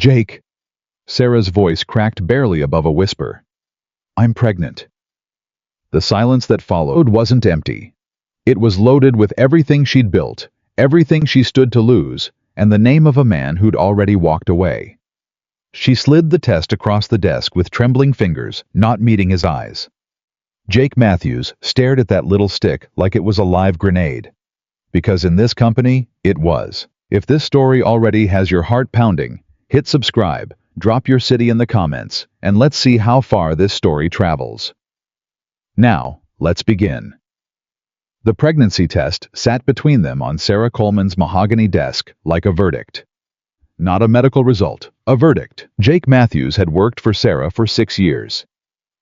Jake. Sarah's voice cracked barely above a whisper. I'm pregnant. The silence that followed wasn't empty. It was loaded with everything she'd built, everything she stood to lose, and the name of a man who'd already walked away. She slid the test across the desk with trembling fingers, not meeting his eyes. Jake Matthews stared at that little stick like it was a live grenade. Because in this company, it was. If this story already has your heart pounding, hit subscribe, drop your city in the comments, and let's see how far this story travels. Now, let's begin. The pregnancy test sat between them on Sarah Coleman's mahogany desk like a verdict. Not a medical result, a verdict. Jake Matthews had worked for Sarah for 6 years.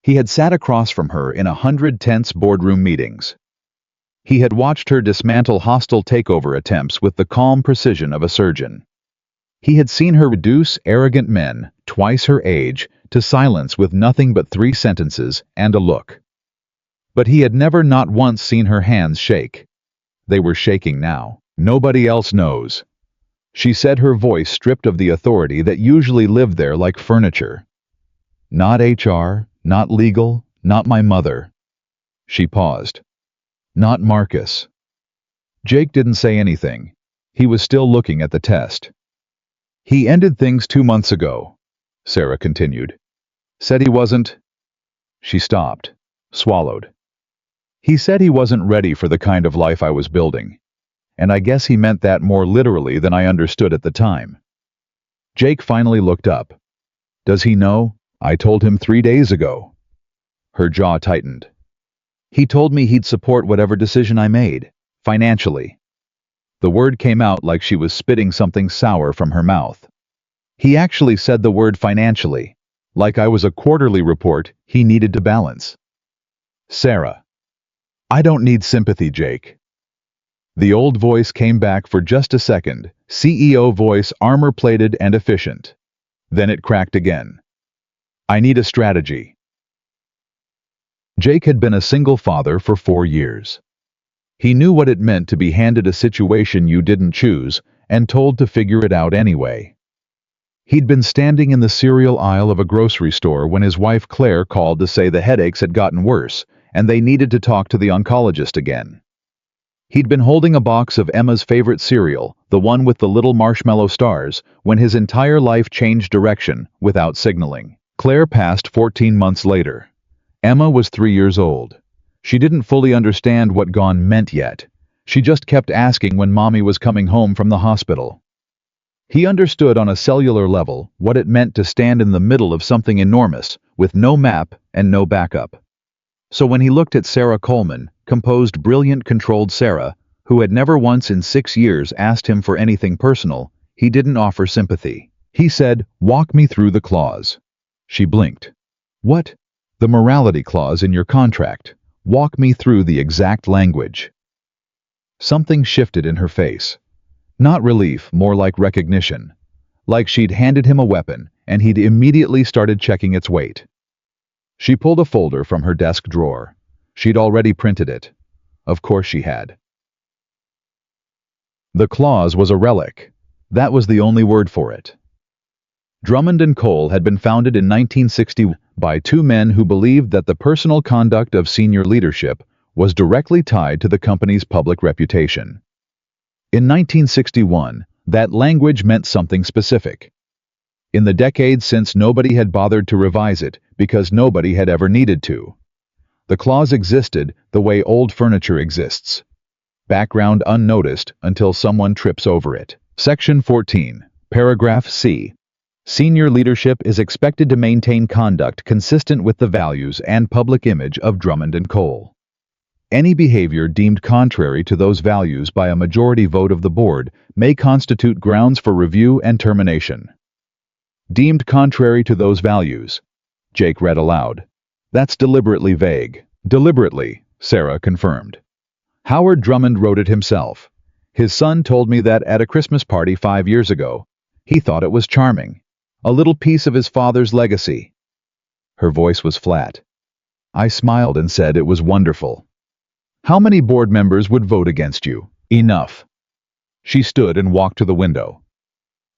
He had sat across from her in 100 tense boardroom meetings. He had watched her dismantle hostile takeover attempts with the calm precision of a surgeon. He had seen her reduce arrogant men, twice her age, to silence with nothing but 3 sentences and a look. But he had never not once seen her hands shake. They were shaking now. Nobody else knows. She said, her voice stripped of the authority that usually lived there like furniture. Not HR, not legal, not my mother. She paused. Not Marcus. Jake didn't say anything. He was still looking at the test. He ended things 2 months ago, Sarah continued. Said he wasn't. She stopped, swallowed. He said he wasn't ready for the kind of life I was building. And I guess he meant that more literally than I understood at the time. Jake finally looked up. Does he know? I told him 3 days ago. Her jaw tightened. He told me he'd support whatever decision I made, financially. The word came out like she was spitting something sour from her mouth. He actually said the word financially, like I was a quarterly report he needed to balance. Sarah. I don't need sympathy, Jake. The old voice came back for just a second, CEO voice, armor-plated and efficient. Then it cracked again. I need a strategy. Jake had been a single father for 4 years. He knew what it meant to be handed a situation you didn't choose and told to figure it out anyway. He'd been standing in the cereal aisle of a grocery store when his wife Claire called to say the headaches had gotten worse and they needed to talk to the oncologist again. He'd been holding a box of Emma's favorite cereal, the one with the little marshmallow stars, when his entire life changed direction without signaling. Claire passed 14 months later. Emma was 3 years old. She didn't fully understand what gone meant yet. She just kept asking when Mommy was coming home from the hospital. He understood on a cellular level what it meant to stand in the middle of something enormous, with no map and no backup. So when he looked at Sarah Coleman, composed, brilliant, controlled Sarah, who had never once in 6 years asked him for anything personal, he didn't offer sympathy. He said, "Walk me through the clause." She blinked. What? The morality clause in your contract. Walk me through the exact language. Something shifted in her face. Not relief, more like recognition. Like she'd handed him a weapon, and he'd immediately started checking its weight. She pulled a folder from her desk drawer. She'd already printed it. Of course she had. The clause was a relic. That was the only word for it. Drummond & Cole had been founded in 1960 by 2 men who believed that the personal conduct of senior leadership was directly tied to the company's public reputation. In 1961, that language meant something specific. In the decades since, nobody had bothered to revise it because nobody had ever needed to. The clause existed the way old furniture exists. Background unnoticed until someone trips over it. Section 14, Paragraph C. Senior leadership is expected to maintain conduct consistent with the values and public image of Drummond & Cole. Any behavior deemed contrary to those values by a majority vote of the board may constitute grounds for review and termination. Deemed contrary to those values, Jake read aloud. That's deliberately vague. Deliberately, Sarah confirmed. Howard Drummond wrote it himself. His son told me that at a Christmas party 5 years ago. He thought it was charming. A little piece of his father's legacy. Her voice was flat. I smiled and said it was wonderful. How many board members would vote against you? Enough. She stood and walked to the window.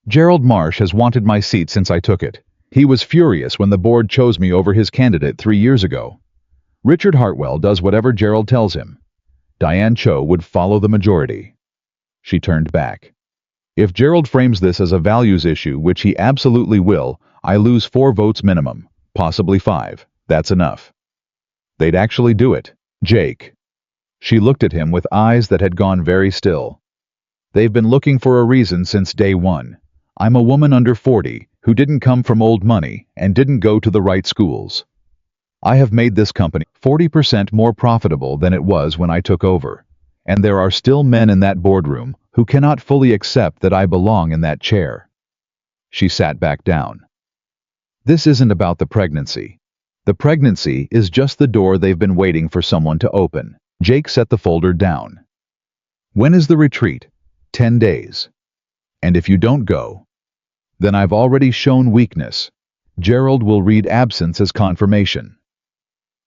Gerald Marsh has wanted my seat since I took it. He was furious when the board chose me over his candidate 3 years ago. Richard Hartwell does whatever Gerald tells him. Diane Cho would follow the majority. She turned back. If Gerald frames this as a values issue, which he absolutely will, I lose 4 votes minimum, possibly 5. That's enough. They'd actually do it. Jake. She looked at him with eyes that had gone very still. They've been looking for a reason since day one. I'm a woman under 40 who didn't come from old money and didn't go to the right schools. I have made this company 40% more profitable than it was when I took over. And there are still men in that boardroom who cannot fully accept that I belong in that chair. She sat back down. This isn't about the pregnancy. The pregnancy is just the door they've been waiting for someone to open. Jake set the folder down. When is the retreat? 10 days. And if you don't go, then I've already shown weakness. Gerald will read absence as confirmation.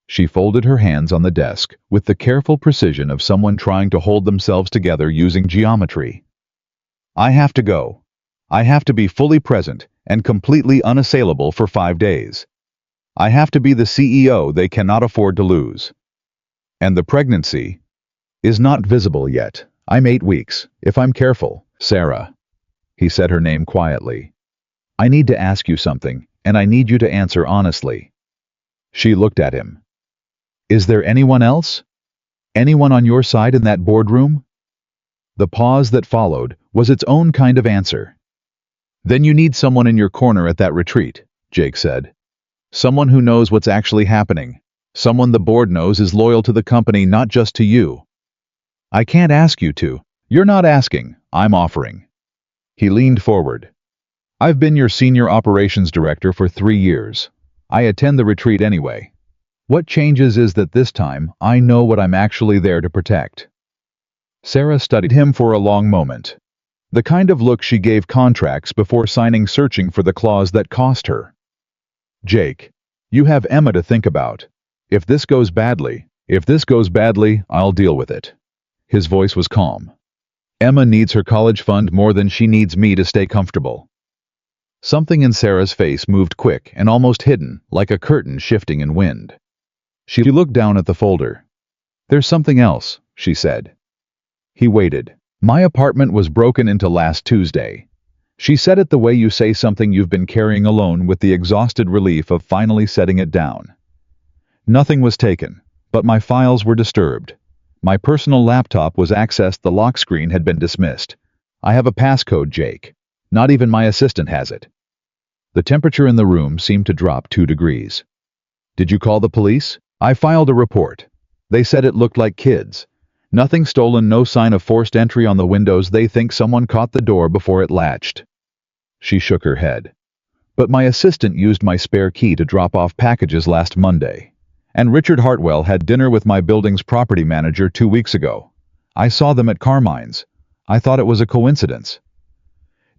She folded her hands on the desk with the careful precision of someone trying to hold themselves together using geometry. I have to go. I have to be fully present and completely unassailable for 5 days. I have to be the CEO they cannot afford to lose. And the pregnancy is not visible yet. I'm 8 weeks, if I'm careful. Sarah. He said her name quietly. I need to ask you something, and I need you to answer honestly. She looked at him. Is there anyone else? Anyone on your side in that boardroom? The pause that followed was its own kind of answer. Then you need someone in your corner at that retreat, Jake said. Someone who knows what's actually happening. Someone the board knows is loyal to the company, not just to you. I can't ask you to. You're not asking, I'm offering. He leaned forward. I've been your senior operations director for 3 years. I attend the retreat anyway. What changes is that this time, I know what I'm actually there to protect. Sarah studied him for a long moment. The kind of look she gave contracts before signing, searching for the clause that cost her. Jake, you have Emma to think about. If this goes badly, I'll deal with it. His voice was calm. Emma needs her college fund more than she needs me to stay comfortable. Something in Sarah's face moved quick and almost hidden, like a curtain shifting in wind. She looked down at the folder. There's something else, she said. He waited. My apartment was broken into last Tuesday. She said it the way you say something you've been carrying alone, with the exhausted relief of finally setting it down. Nothing was taken, but my files were disturbed. My personal laptop was accessed, the lock screen had been dismissed. I have a passcode, Jake. Not even my assistant has it. The temperature in the room seemed to drop 2 degrees. Did you call the police? I filed a report. They said it looked like kids. Nothing stolen, no sign of forced entry on the windows. They think someone caught the door before it latched. She shook her head. But my assistant used my spare key to drop off packages last Monday. And Richard Hartwell had dinner with my building's property manager 2 weeks ago. I saw them at Carmine's. I thought it was a coincidence.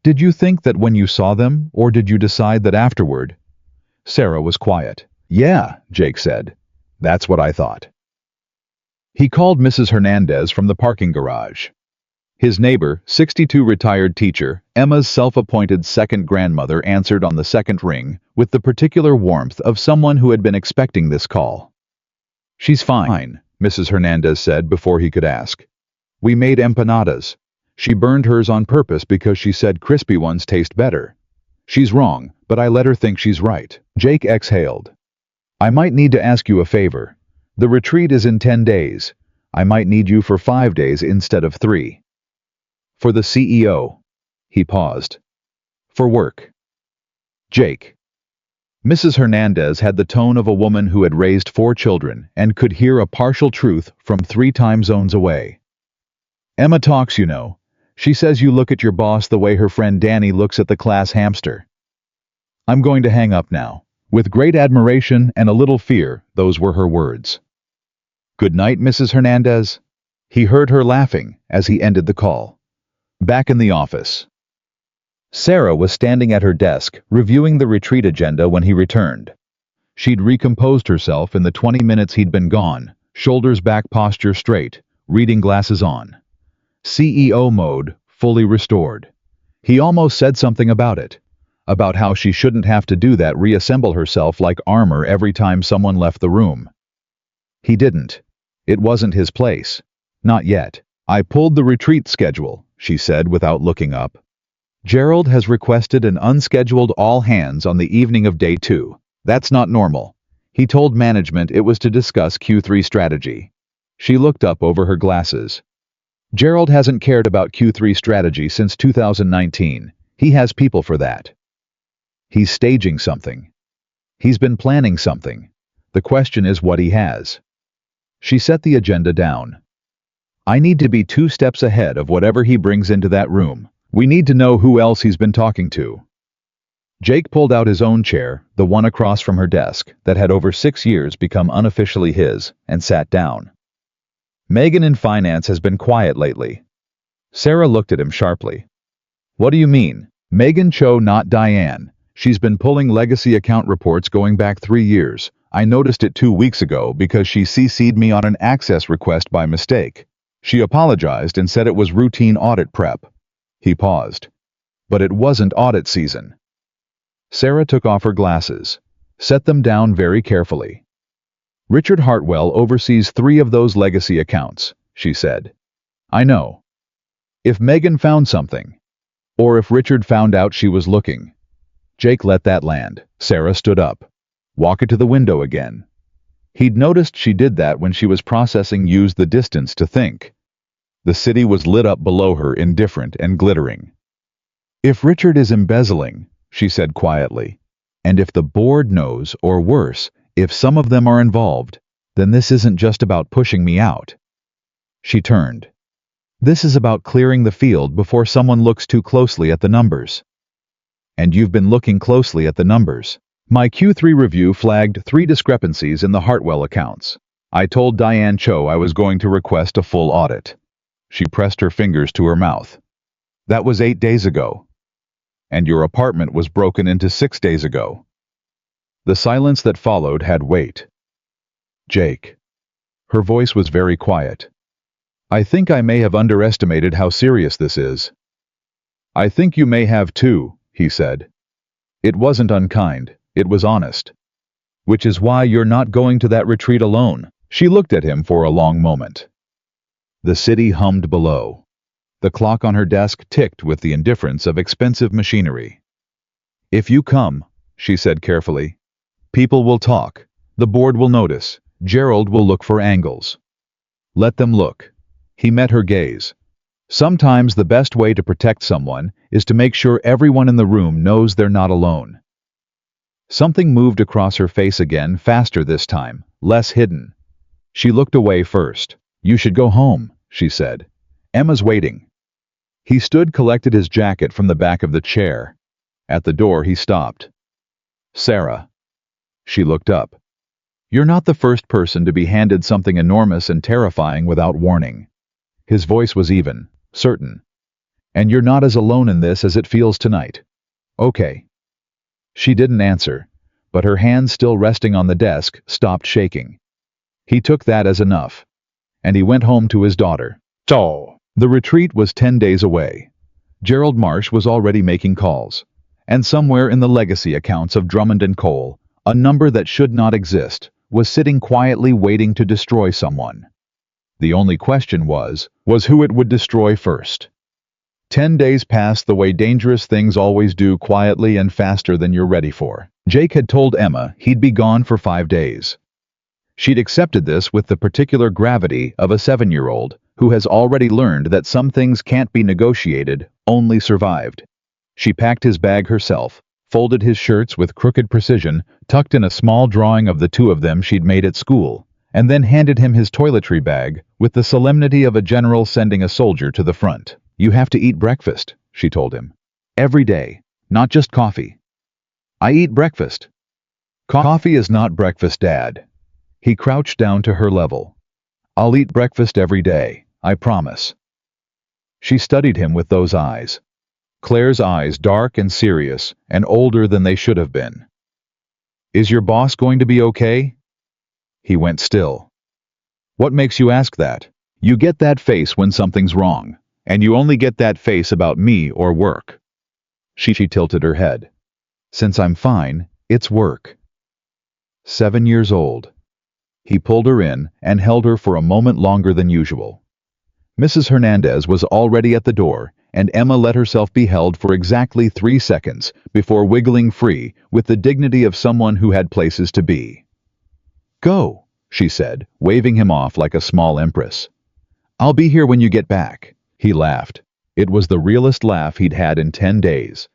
Did you think that when you saw them, or did you decide that afterward? Sarah was quiet. Yeah, Jake said. That's what I thought. He called Mrs. Hernandez from the parking garage. His neighbor, 62 retired teacher, Emma's self-appointed second grandmother, answered on the second ring with the particular warmth of someone who had been expecting this call. She's fine, Mrs. Hernandez said before he could ask. We made empanadas. She burned hers on purpose because she said crispy ones taste better. She's wrong, but I let her think she's right. Jake exhaled. I might need to ask you a favor. The retreat is in 10 days. I might need you for 5 days instead of 3. For the CEO. He paused. For work. Jake. Mrs. Hernandez had the tone of a woman who had raised 4 children and could hear a partial truth from 3 time zones away. Emma talks, you know. She says you look at your boss the way her friend Danny looks at the class hamster. I'm going to hang up now. With great admiration and a little fear, those were her words. Good night, Mrs. Hernandez. He heard her laughing as he ended the call. Back in the office. Sarah was standing at her desk, reviewing the retreat agenda when he returned. She'd recomposed herself in the 20 minutes he'd been gone, shoulders back, posture straight, reading glasses on. CEO mode, fully restored. He almost said something about it, about how she shouldn't have to do that, reassemble herself like armor every time someone left the room. He didn't. It wasn't his place. Not yet. I pulled the retreat schedule, she said without looking up. Gerald has requested an unscheduled all-hands on the evening of day 2. That's not normal. He told management it was to discuss Q3 strategy. She looked up over her glasses. Gerald hasn't cared about Q3 strategy since 2019. He has people for that. He's staging something. He's been planning something. The question is what he has. She set the agenda down. I need to be 2 steps ahead of whatever he brings into that room. We need to know who else he's been talking to. Jake pulled out his own chair, the one across from her desk, that had over 6 years become unofficially his, and sat down. Megan in finance has been quiet lately. Sarah looked at him sharply. What do you mean? Megan Cho, not Diane. She's been pulling legacy account reports going back 3 years. I noticed it 2 weeks ago because she CC'd me on an access request by mistake. She apologized and said it was routine audit prep. He paused. But it wasn't audit season. Sarah took off her glasses, set them down very carefully. Richard Hartwell oversees 3 of those legacy accounts, she said. I know. If Megan found something, or if Richard found out she was looking. Jake let that land. Sarah stood up. Walk it to the window again. He'd noticed she did that when she was processing Use the Distance to Think. The city was lit up below her, indifferent and glittering. If Richard is embezzling, she said quietly, and if the board knows, or worse, if some of them are involved, then this isn't just about pushing me out. She turned. This is about clearing the field before someone looks too closely at the numbers. And you've been looking closely at the numbers. My Q3 review flagged 3 discrepancies in the Hartwell accounts. I told Diane Cho I was going to request a full audit. She pressed her fingers to her mouth. That was 8 days ago. And your apartment was broken into 6 days ago. The silence that followed had weight. Jake. Her voice was very quiet. I think I may have underestimated how serious this is. I think you may have too, he said. It wasn't unkind, it was honest. Which is why you're not going to that retreat alone. She looked at him for a long moment. The city hummed below. The clock on her desk ticked with the indifference of expensive machinery. If you come, she said carefully, people will talk, the board will notice, Gerald will look for angles. Let them look. He met her gaze. Sometimes the best way to protect someone is to make sure everyone in the room knows they're not alone. Something moved across her face again, faster this time, less hidden. She looked away first. You should go home, she said. Emma's waiting. He stood, collected his jacket from the back of the chair. At the door he stopped. Sarah. She looked up. You're not the first person to be handed something enormous and terrifying without warning. His voice was even, certain. And you're not as alone in this as it feels tonight. Okay. She didn't answer, but her hands still resting on the desk stopped shaking. He took that as enough, and he went home to his daughter. The retreat was 10 days away. Gerald Marsh was already making calls, and somewhere in the legacy accounts of Drummond and Cole, a number that should not exist was sitting quietly waiting to destroy someone. The only question was who it would destroy first. 10 days passed the way dangerous things always do, quietly and faster than you're ready for. Jake had told Emma he'd be gone for 5 days. She'd accepted this with the particular gravity of a 7-year-old who has already learned that some things can't be negotiated, only survived. She packed his bag herself, folded his shirts with crooked precision, tucked in a small drawing of the 2 of them she'd made at school, and then handed him his toiletry bag with the solemnity of a general sending a soldier to the front. You have to eat breakfast, she told him. Every day, not just coffee. I eat breakfast. Coffee is not breakfast, Dad. He crouched down to her level. I'll eat breakfast every day, I promise. She studied him with those eyes. Claire's eyes, dark and serious, and older than they should have been. Is your boss going to be okay? He went still. What makes you ask that? You get that face when something's wrong, and you only get that face about me or work. She tilted her head. Since I'm fine, it's work. 7 years old. He pulled her in and held her for a moment longer than usual. Mrs. Hernandez was already at the door, and Emma let herself be held for exactly 3 seconds before wiggling free with the dignity of someone who had places to be. "Go," she said, waving him off like a small empress. "I'll be here when you get back." He laughed. It was the realest laugh he'd had in 10 days.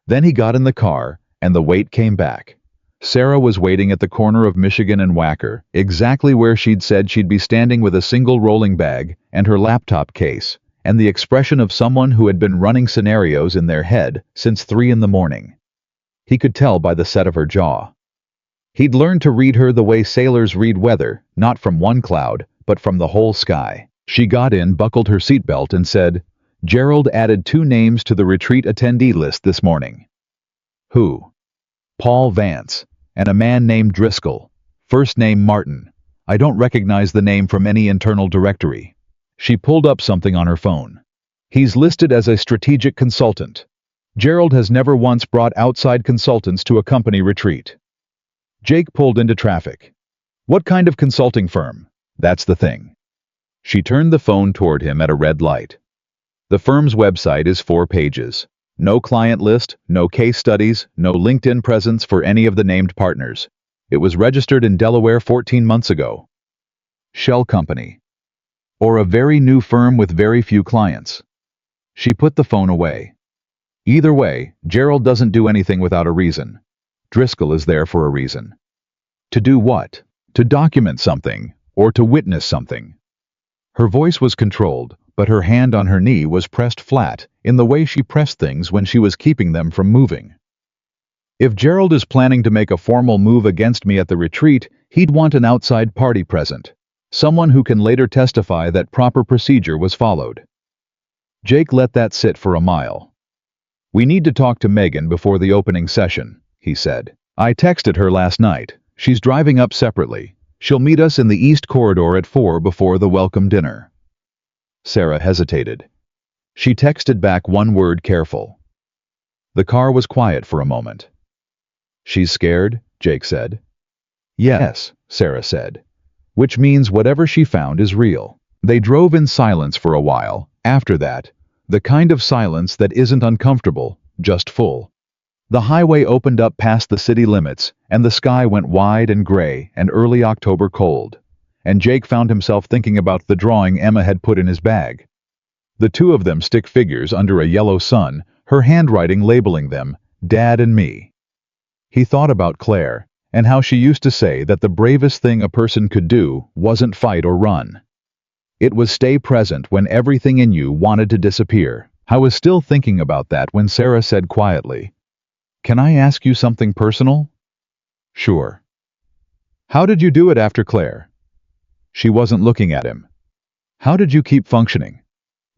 Then he got in the car, and the wait came back. Sarah was waiting at the corner of Michigan and Wacker, exactly where she'd said she'd be standing with a single rolling bag and her laptop case, and the expression of someone who had been running scenarios in their head since 3 in the morning. He could tell by the set of her jaw. He'd learned to read her the way sailors read weather, not from one cloud, but from the whole sky. She got in, buckled her seatbelt, and said, "Gerald added 2 names to the retreat attendee list this morning." "Who?" "Paul Vance, and a man named Driscoll. First name Martin. I don't recognize the name from any internal directory." She pulled up something on her phone. "He's listed as a strategic consultant. Gerald has never once brought outside consultants to a company retreat." Jake pulled into traffic. "What kind of consulting firm?" "That's the thing." She turned the phone toward him at a red light. "The firm's website is 4 pages. No client list, no case studies, no LinkedIn presence for any of the named partners. It was registered in Delaware 14 months ago. Shell company. Or a very new firm with very few clients." She put the phone away. "Either way, Gerald doesn't do anything without a reason. Driscoll is there for a reason." "To do what?" "To document something, or to witness something." Her voice was controlled, but her hand on her knee was pressed flat in the way she pressed things when she was keeping them from moving. "If Gerald is planning to make a formal move against me at the retreat, he'd want an outside party present. Someone who can later testify that proper procedure was followed." Jake let that sit for a mile. "We need to talk to Megan before the opening session," he said. "I texted her last night. She's driving up separately. She'll meet us in the East Corridor at 4 before the welcome dinner." Sarah hesitated. She texted back one word: careful. The car was quiet for a moment. "She's scared?" Jake said. "Yes," Sarah said. "Which means whatever she found is real." They drove in silence for a while. After that, the kind of silence that isn't uncomfortable, just full. The highway opened up past the city limits, and the sky went wide and gray and early October cold. And Jake found himself thinking about the drawing Emma had put in his bag. The 2 of them stick figures under a yellow sun, her handwriting labeling them, "Dad and me." He thought about Claire, and how she used to say that the bravest thing a person could do wasn't fight or run. It was stay present when everything in you wanted to disappear. I was still thinking about that when Sarah said quietly, "Can I ask you something personal?" "Sure." "How did you do it after Claire?" She wasn't looking at him. "How did you keep functioning?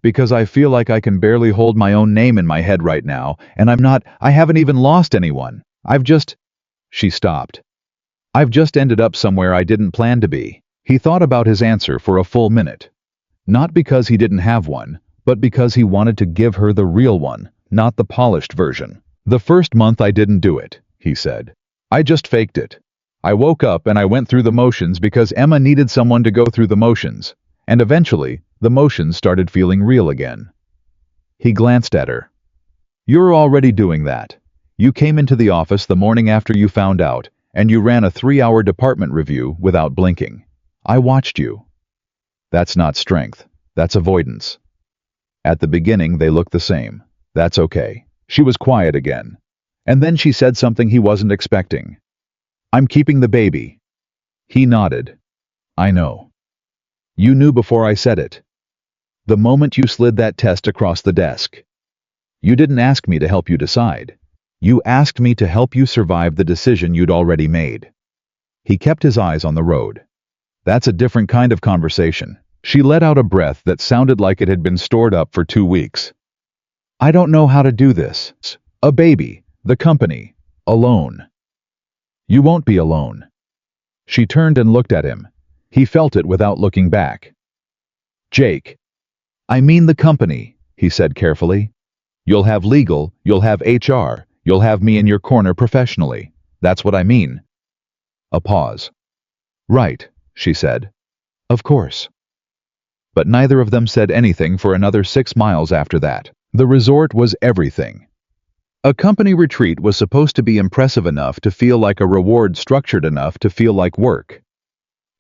Because I feel like I can barely hold my own name in my head right now, and I haven't even lost anyone. She stopped. "I've just ended up somewhere I didn't plan to be." He thought about his answer for a full minute. Not because he didn't have one, but because he wanted to give her the real one, not the polished version. "The first month I didn't do it," he said. "I just faked it. I woke up and I went through the motions because Emma needed someone to go through the motions, and eventually, the motions started feeling real again." He glanced at her. "You're already doing that. You came into the office the morning after you found out, and you ran a 3-hour department review without blinking. I watched you." "That's not strength. That's avoidance." At the beginning they looked the same. "That's okay." She was quiet again. And then she said something he wasn't expecting. "I'm keeping the baby." He nodded. "I know. You knew before I said it. The moment you slid that test across the desk. You didn't ask me to help you decide. You asked me to help you survive the decision you'd already made." He kept his eyes on the road. "That's a different kind of conversation." She let out a breath that sounded like it had been stored up for 2 weeks. "I don't know how to do this. A baby, the company, alone." "You won't be alone." She turned and looked at him. He felt it without looking back. "Jake." "I mean the company," he said carefully. You'll have legal, you'll have HR, you'll have me in your corner professionally. That's what I mean. A pause. Right, she said. Of course. But neither of them said anything for another 6 miles after that. The resort was everything. A company retreat was supposed to be impressive enough to feel like a reward, structured enough to feel like work.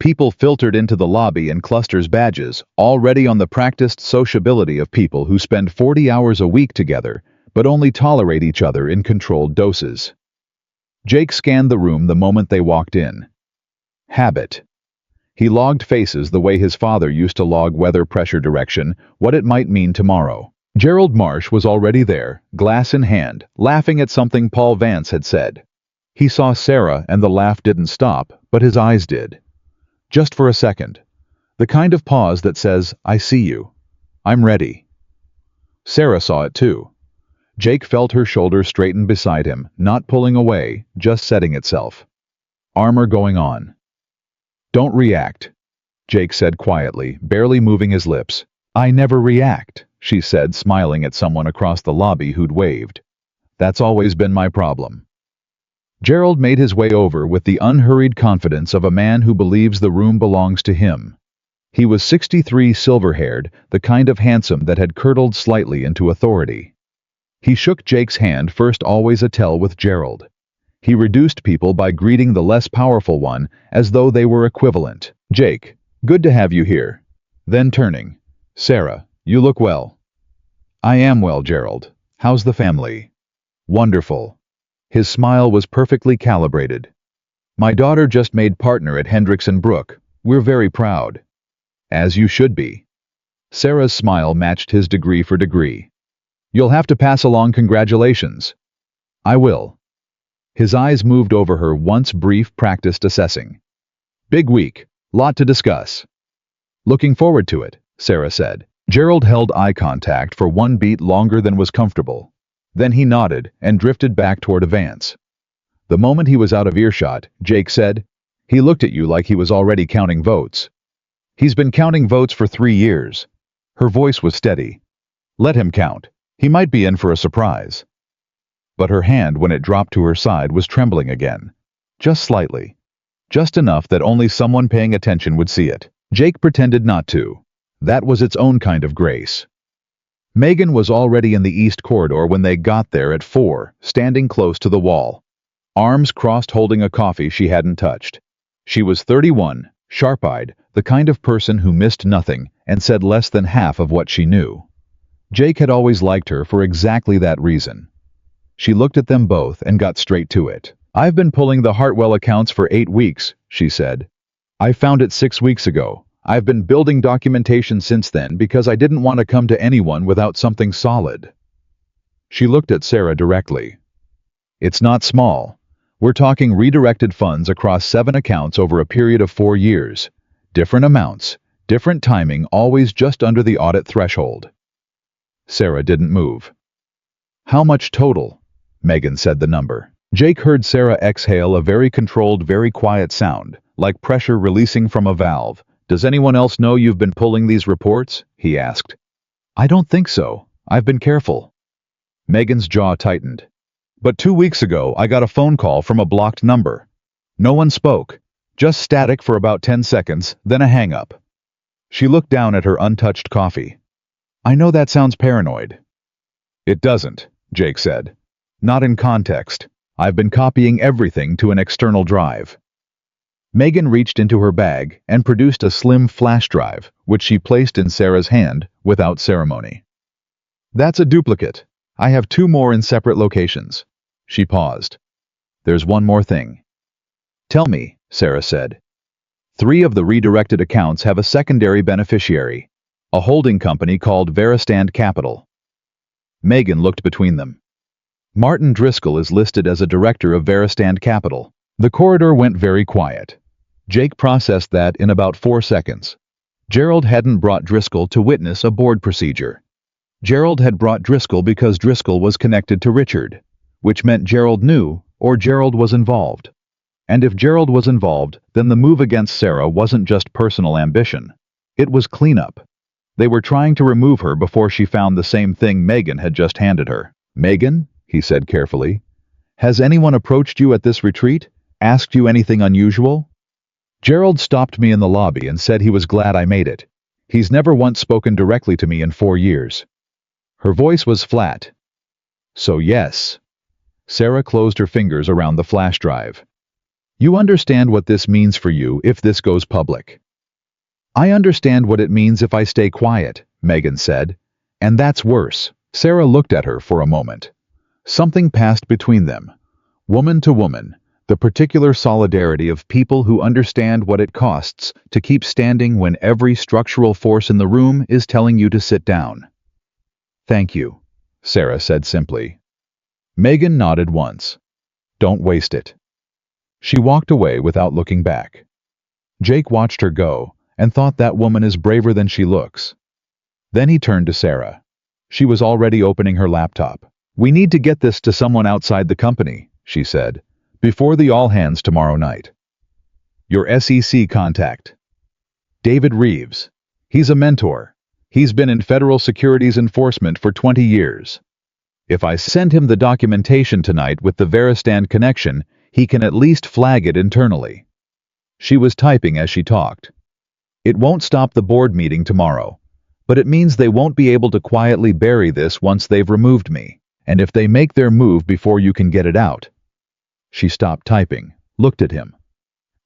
People filtered into the lobby in clusters, badges, already on the practiced sociability of people who spend 40 hours a week together, but only tolerate each other in controlled doses. Jake scanned the room the moment they walked in. Habit. He logged faces the way his father used to log weather, pressure, direction, what it might mean tomorrow. Gerald Marsh was already there, glass in hand, laughing at something Paul Vance had said. He saw Sarah and the laugh didn't stop, but his eyes did. Just for a second. The kind of pause that says, I see you. I'm ready. Sarah saw it too. Jake felt her shoulder straighten beside him, not pulling away, just setting itself. Armor going on. Don't react, Jake said quietly, barely moving his lips. I never react, she said, smiling at someone across the lobby who'd waved. That's always been my problem. Gerald made his way over with the unhurried confidence of a man who believes the room belongs to him. He was 63, silver-haired, the kind of handsome that had curdled slightly into authority. He shook Jake's hand, first, always a tell with Gerald. He reduced people by greeting the less powerful one as though they were equivalent. Jake, good to have you here. Then turning. Sarah, you look well. I am well, Gerald. How's the family? Wonderful. His smile was perfectly calibrated. My daughter just made partner at Hendricks & Brook. We're very proud. As you should be. Sarah's smile matched his degree for degree. You'll have to pass along congratulations. I will. His eyes moved over her once brief, practiced assessing. Big week. Lot to discuss. Looking forward to it, Sarah said. Gerald held eye contact for one beat longer than was comfortable. Then he nodded and drifted back toward Vance. The moment he was out of earshot, Jake said, he looked at you like he was already counting votes. He's been counting votes for 3 years. Her voice was steady. Let him count. He might be in for a surprise. But her hand, when it dropped to her side, was trembling again. Just slightly. Just enough that only someone paying attention would see it. Jake pretended not to. That was its own kind of grace. Megan was already in the east corridor when they got there at 4, standing close to the wall. Arms crossed, holding a coffee she hadn't touched. She was 31, sharp-eyed, the kind of person who missed nothing and said less than half of what she knew. Jake had always liked her for exactly that reason. She looked at them both and got straight to it. I've been pulling the Hartwell accounts for 8 weeks, she said. I found it 6 weeks ago. I've been building documentation since then because I didn't want to come to anyone without something solid. She looked at Sarah directly. It's not small. We're talking redirected funds across 7 accounts over a period of 4 years. Different amounts, different timing, always just under the audit threshold. Sarah didn't move. How much total? Megan said the number. Jake heard Sarah exhale a very controlled, very quiet sound, like pressure releasing from a valve. Does anyone else know you've been pulling these reports? He asked. I don't think so. I've been careful. Megan's jaw tightened. But 2 weeks ago, I got a phone call from a blocked number. No one spoke. Just static for about 10 seconds, then a hang-up. She looked down at her untouched coffee. I know that sounds paranoid. It doesn't, Jake said. Not in context. I've been copying everything to an external drive. Megan reached into her bag and produced a slim flash drive, which she placed in Sarah's hand without ceremony. That's a duplicate. I have 2 more in separate locations. She paused. There's one more thing. Tell me, Sarah said. 3 of the redirected accounts have a secondary beneficiary, a holding company called Veristand Capital. Megan looked between them. Martin Driscoll is listed as a director of Veristand Capital. The corridor went very quiet. Jake processed that in about 4 seconds. Gerald hadn't brought Driscoll to witness a board procedure. Gerald had brought Driscoll because Driscoll was connected to Richard, which meant Gerald knew, or Gerald was involved. And if Gerald was involved, then the move against Sarah wasn't just personal ambition. It was cleanup. They were trying to remove her before she found the same thing Megan had just handed her. "Megan," he said carefully, "has anyone approached you at this retreat? Asked you anything unusual?" Gerald stopped me in the lobby and said he was glad I made it. He's never once spoken directly to me in 4 years. Her voice was flat. So yes. Sarah closed her fingers around the flash drive. You understand what this means for you if this goes public. I understand what it means if I stay quiet, Megan said. And that's worse. Sarah looked at her for a moment. Something passed between them. Woman to woman, the particular solidarity of people who understand what it costs to keep standing when every structural force in the room is telling you to sit down. Thank you, Sarah said simply. Megan nodded once. Don't waste it. She walked away without looking back. Jake watched her go and thought that woman is braver than she looks. Then he turned to Sarah. She was already opening her laptop. We need to get this to someone outside the company, she said, before the all-hands tomorrow night. Your SEC contact. David Reeves. He's a mentor. He's been in federal securities enforcement for 20 years. If I send him the documentation tonight with the Veristand connection, he can at least flag it internally. She was typing as she talked. It won't stop the board meeting tomorrow, but it means they won't be able to quietly bury this once they've removed me, and if they make their move before you can get it out. She stopped typing, looked at him.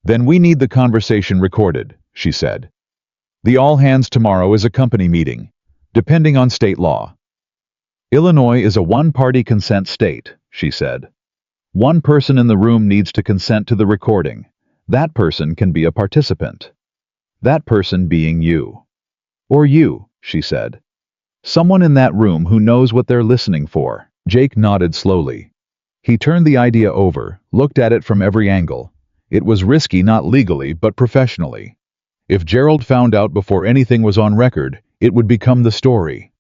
Then we need the conversation recorded, she said. The all-hands tomorrow is a company meeting, depending on state law. Illinois is a one-party consent state, she said. One person in the room needs to consent to the recording. That person can be a participant. That person being you. Or you, she said. Someone in that room who knows what they're listening for. Jake nodded slowly. He turned the idea over, looked at it from every angle. It was risky not legally but professionally. If Gerald found out before anything was on record, it would become the story.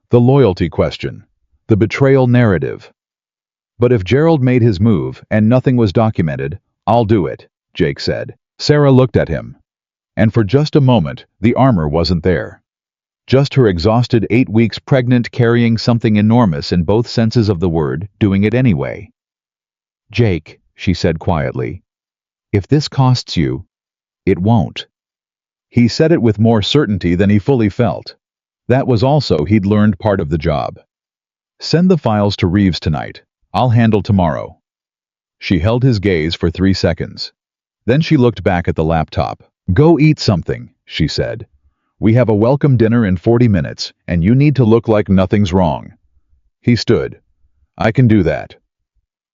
The loyalty question. The betrayal narrative. But if Gerald made his move and nothing was documented, I'll do it, Jake said. Sarah looked at him. And for just a moment, the armor wasn't there. Just her exhausted 8 weeks pregnant carrying something enormous in both senses of the word, doing it anyway. Jake, she said quietly, if this costs you, it won't. He said it with more certainty than he fully felt. That was also he'd learned part of the job. Send the files to Reeves tonight. I'll handle tomorrow. She held his gaze for 3 seconds. Then she looked back at the laptop. Go eat something, she said. We have a welcome dinner in 40 minutes, and you need to look like nothing's wrong. He stood. I can do that.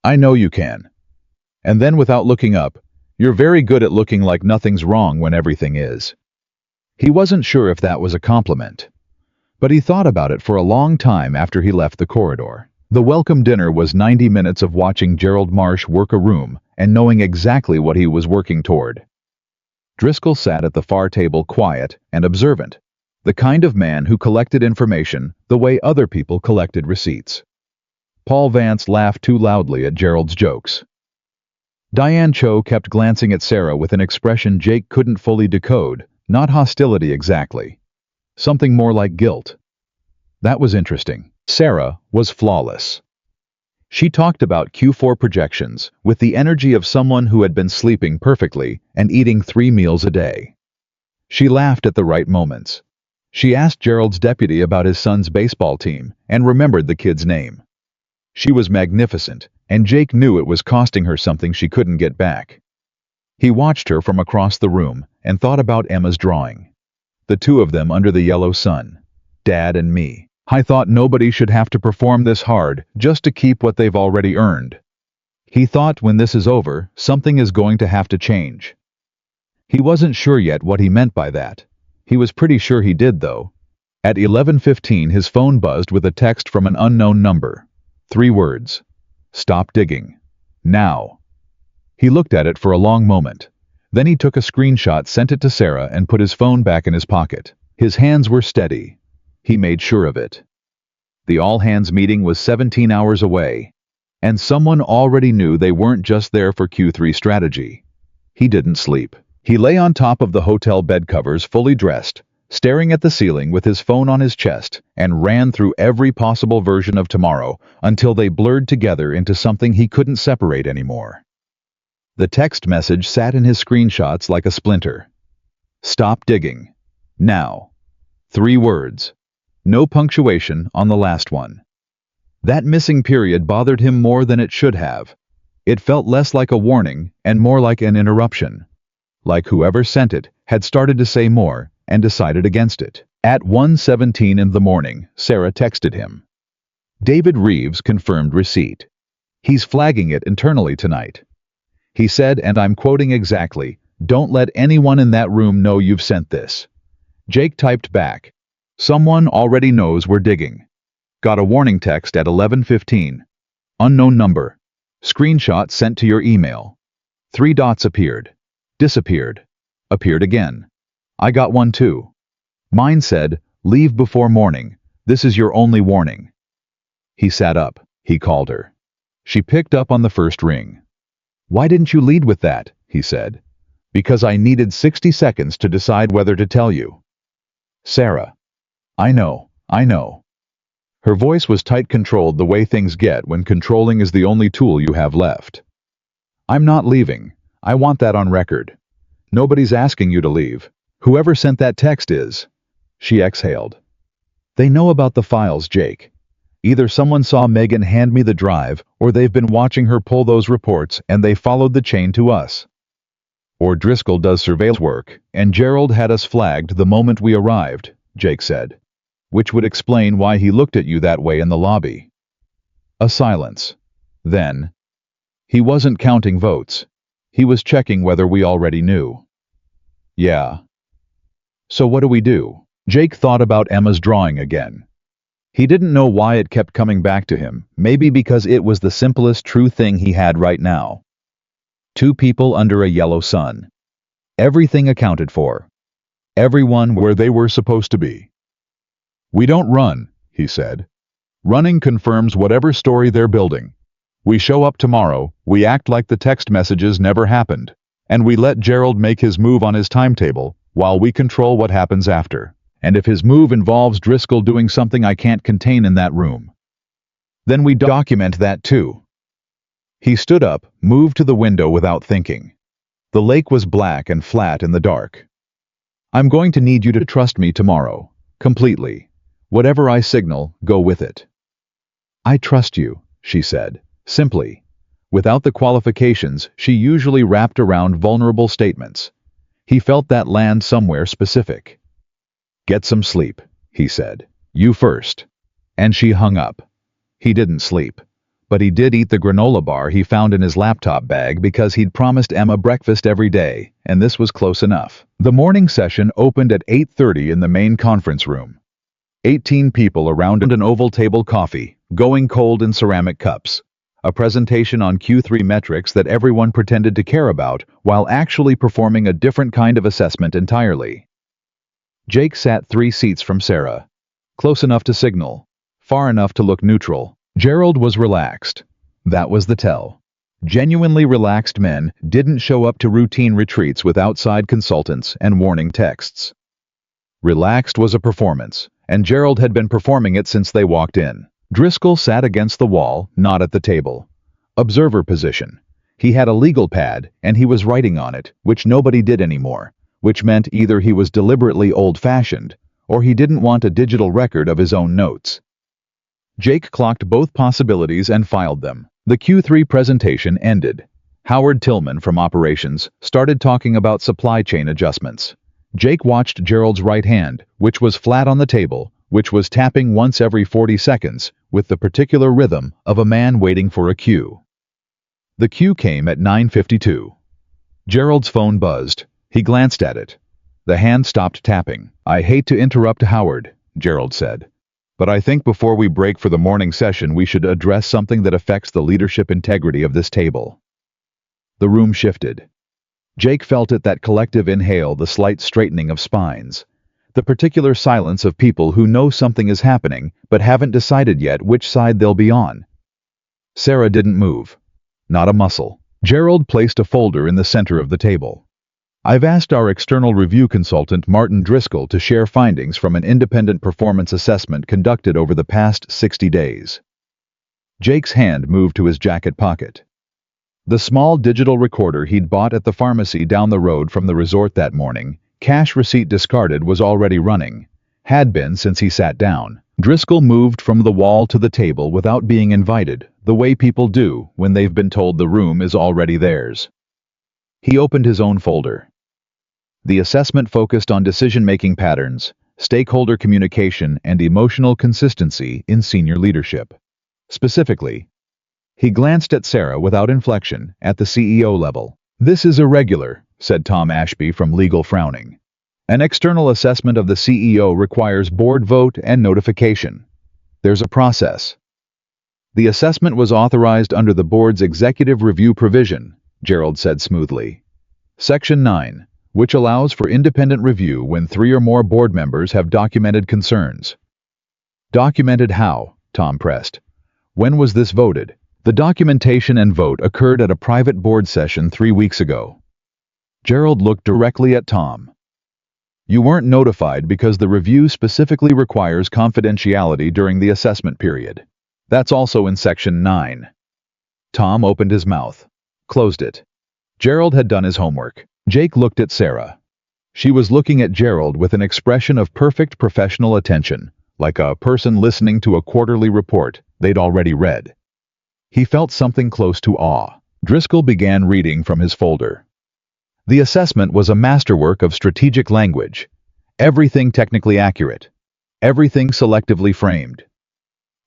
I know you can. And then without looking up, you're very good at looking like nothing's wrong when everything is. He wasn't sure if that was a compliment. But he thought about it for a long time after he left the corridor. The welcome dinner was 90 minutes of watching Gerald Marsh work a room and knowing exactly what he was working toward. Driscoll sat at the far table quiet and observant, the kind of man who collected information the way other people collected receipts. Paul Vance laughed too loudly at Gerald's jokes. Diane Cho kept glancing at Sarah with an expression Jake couldn't fully decode, not hostility exactly. Something more like guilt. That was interesting. Sarah was flawless. She talked about Q4 projections with the energy of someone who had been sleeping perfectly and eating 3 meals a day. She laughed at the right moments. She asked Gerald's deputy about his son's baseball team and remembered the kid's name. She was magnificent, and Jake knew it was costing her something she couldn't get back. He watched her from across the room and thought about Emma's drawing. The two of them under the yellow sun. Dad and me. I thought nobody should have to perform this hard just to keep what they've already earned. He thought when this is over, something is going to have to change. He wasn't sure yet what he meant by that. He was pretty sure he did, though. At 11:15 his phone buzzed with a text from an unknown number. 3 words. Stop digging. Now. He looked at it for a long moment. Then he took a screenshot, sent it to Sarah, and put his phone back in his pocket. His hands were steady. He made sure of it. The all-hands meeting was 17 hours away, and someone already knew they weren't just there for Q3 strategy. He didn't sleep. He lay on top of the hotel bed covers fully dressed, staring at the ceiling with his phone on his chest, and ran through every possible version of tomorrow until they blurred together into something he couldn't separate anymore. The text message sat in his screenshots like a splinter. Stop digging. Now. 3 words. No punctuation on the last one. That missing period bothered him more than it should have. It felt less like a warning and more like an interruption. Like whoever sent it had started to say more and decided against it. At 1:17 in the morning, Sarah texted him. David Reeves confirmed receipt. He's flagging it internally tonight. He said, and I'm quoting exactly, "Don't let anyone in that room know you've sent this." Jake typed back, "Someone already knows we're digging." Got a warning text at 11:15. Unknown number. Screenshot sent to your email. 3 dots appeared. Disappeared. Appeared again. I got one too. Mine said, "Leave before morning. This is your only warning." He sat up. He called her. She picked up on the first ring. "Why didn't you lead with that?" he said. "Because I needed 60 seconds to decide whether to tell you." Sarah. I know. Her voice was tight, controlled the way things get when controlling is the only tool you have left. "I'm not leaving. I want that on record. Nobody's asking you to leave. Whoever sent that text is." She exhaled. "They know about the files, Jake. Either someone saw Megan hand me the drive, or they've been watching her pull those reports and they followed the chain to us. Or Driscoll does surveillance work, and Gerald had us flagged the moment we arrived," Jake said. "Which would explain why he looked at you that way in the lobby." A silence. Then, "He wasn't counting votes. He was checking whether we already knew." "Yeah. So what do we do?" Jake thought about Emma's drawing again. He didn't know why it kept coming back to him, maybe because it was the simplest true thing he had right now. 2 people under a yellow sun. Everything accounted for. Everyone where they were supposed to be. "We don't run," he said. "Running confirms whatever story they're building. We show up tomorrow, we act like the text messages never happened, and we let Gerald make his move on his timetable while we control what happens after. And if his move involves Driscoll doing something I can't contain in that room, then we document that too." He stood up, moved to the window without thinking. The lake was black and flat in the dark. "I'm going to need you to trust me tomorrow. Completely. Whatever I signal, go with it." "I trust you," she said, simply, without the qualifications she usually wrapped around vulnerable statements. He felt that land somewhere specific. "Get some sleep," he said. "You first." And she hung up. He didn't sleep. But he did eat the granola bar he found in his laptop bag because he'd promised Emma breakfast every day, and this was close enough. The morning session opened at 8:30 in the main conference room. 18 people around an oval table, coffee, going cold in ceramic cups. A presentation on Q3 metrics that everyone pretended to care about while actually performing a different kind of assessment entirely. Jake sat 3 seats from Sarah. Close enough to signal. Far enough to look neutral. Gerald was relaxed. That was the tell. Genuinely relaxed men didn't show up to routine retreats with outside consultants and warning texts. Relaxed was a performance, and Gerald had been performing it since they walked in. Driscoll sat against the wall, not at the table. Observer position. He had a legal pad, and he was writing on it, which nobody did anymore, which meant either he was deliberately old-fashioned, or he didn't want a digital record of his own notes. Jake clocked both possibilities and filed them. The Q3 presentation ended. Howard Tillman from operations started talking about supply chain adjustments. Jake watched Gerald's right hand, which was flat on the table, which was tapping once every 40 seconds, with the particular rhythm of a man waiting for a cue. The cue came at 9:52. Gerald's phone buzzed. He glanced at it. The hand stopped tapping. "I hate to interrupt, Howard," Gerald said, "but I think before we break for the morning session we should address something that affects the leadership integrity of this table." The room shifted. Jake felt it, that collective inhale, the slight straightening of spines. The particular silence of people who know something is happening but haven't decided yet which side they'll be on. Sarah didn't move. Not a muscle. Gerald placed a folder in the center of the table. I've asked our external review consultant Martin Driscoll to share findings from an independent performance assessment conducted over the past 60 days. Jake's hand moved to his jacket pocket. The small digital recorder he'd bought at the pharmacy down the road from the resort that morning, cash receipt discarded, was already running. Had been since he sat down. Driscoll moved from the wall to the table without being invited, the way people do when they've been told the room is already theirs. He opened his own folder. The assessment focused on decision-making patterns, stakeholder communication, and emotional consistency in senior leadership. Specifically, he glanced at Sarah without inflection, at the CEO level. "This is irregular," said Tom Ashby from legal, frowning. "An external assessment of the CEO requires board vote and notification. There's a process." "The assessment was authorized under the board's executive review provision," Gerald said smoothly. "Section 9, which allows for independent review when 3 or more board members have documented concerns." "Documented how?" Tom pressed. "When was this voted?" "The documentation and vote occurred at a private board session 3 weeks ago." Gerald looked directly at Tom. "You weren't notified because the review specifically requires confidentiality during the assessment period. That's also in Section 9. Tom opened his mouth, closed it. Gerald had done his homework. Jake looked at Sarah. She was looking at Gerald with an expression of perfect professional attention, like a person listening to a quarterly report they'd already read. He felt something close to awe. Driscoll began reading from his folder. The assessment was a masterwork of strategic language. Everything technically accurate. Everything selectively framed.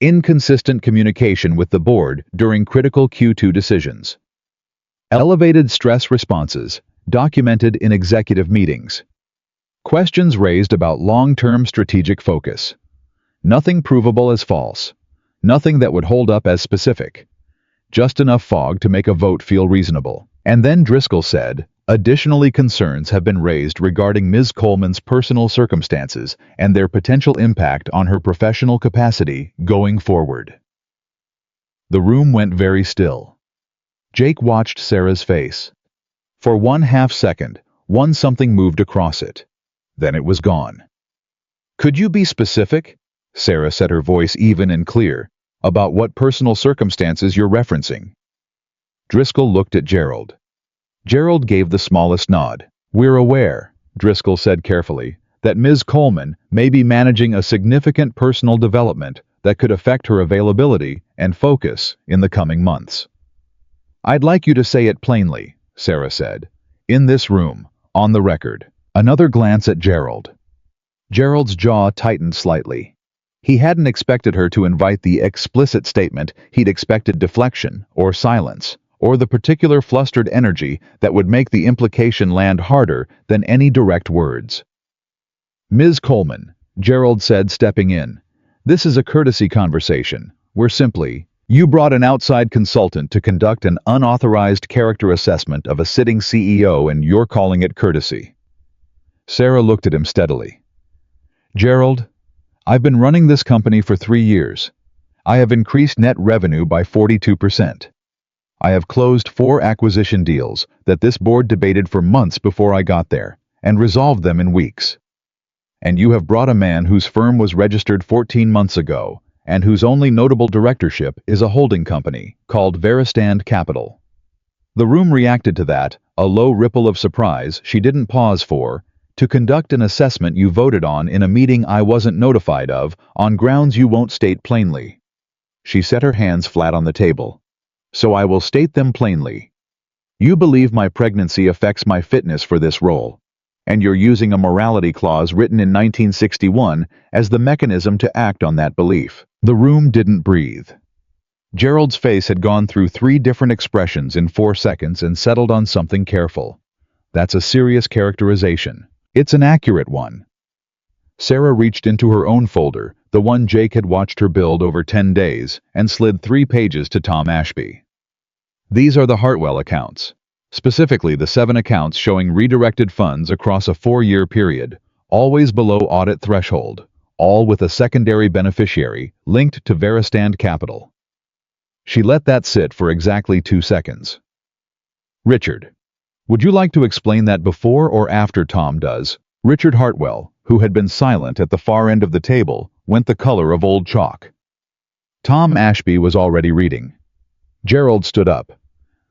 Inconsistent communication with the board during critical Q2 decisions. Elevated stress responses, documented in executive meetings. Questions raised about long-term strategic focus. Nothing provable as false. Nothing that would hold up as specific. Just enough fog to make a vote feel reasonable. And then Driscoll said, "Additionally, concerns have been raised regarding Ms. Coleman's personal circumstances and their potential impact on her professional capacity going forward." The room went very still. Jake watched Sarah's face. For 1/2 second, something moved across it. Then it was gone. "Could you be specific?" Sarah said, her voice even and clear. "About what personal circumstances you're referencing?" Driscoll looked at Gerald. Gerald gave the smallest nod. "We're aware," Driscoll said carefully, "that Ms. Coleman may be managing a significant personal development that could affect her availability and focus in the coming months." "I'd like you to say it plainly," Sarah said. "In this room, on the record." Another glance at Gerald. Gerald's jaw tightened slightly. He hadn't expected her to invite the explicit statement. He'd expected deflection or silence, or the particular flustered energy that would make the implication land harder than any direct words. "Ms. Coleman," Gerald said, stepping in, "this is a courtesy conversation. We're simply, you brought an outside consultant to conduct an unauthorized character assessment of a sitting CEO and you're calling it courtesy." Sarah looked at him steadily. "Gerald, I've been running this company for 3 years. I have increased net revenue by 42%. I have closed 4 acquisition deals that this board debated for months before I got there, and resolved them in weeks. And you have brought a man whose firm was registered 14 months ago, and whose only notable directorship is a holding company called Veristand Capital." The room reacted to that, a low ripple of surprise she didn't pause for, "to conduct an assessment you voted on in a meeting I wasn't notified of, on grounds you won't state plainly." She set her hands flat on the table. "So I will state them plainly. You believe my pregnancy affects my fitness for this role, and you're using a morality clause written in 1961 as the mechanism to act on that belief." The room didn't breathe. Gerald's face had gone through 3 different expressions in 4 seconds and settled on something careful. "That's a serious characterization. It's an accurate one." Sarah reached into her own folder, the one Jake had watched her build over 10 days, and slid 3 pages to Tom Ashby. "These are the Hartwell accounts. Specifically the 7 accounts showing redirected funds across a 4-year period, always below audit threshold, all with a secondary beneficiary linked to Veristand Capital." She let that sit for exactly 2 seconds. "Richard, Would you like to explain that before or after Tom does? Richard Hartwell, who had been silent at the far end of the table, went the color of old chalk. Tom Ashby was already reading. Gerald stood up.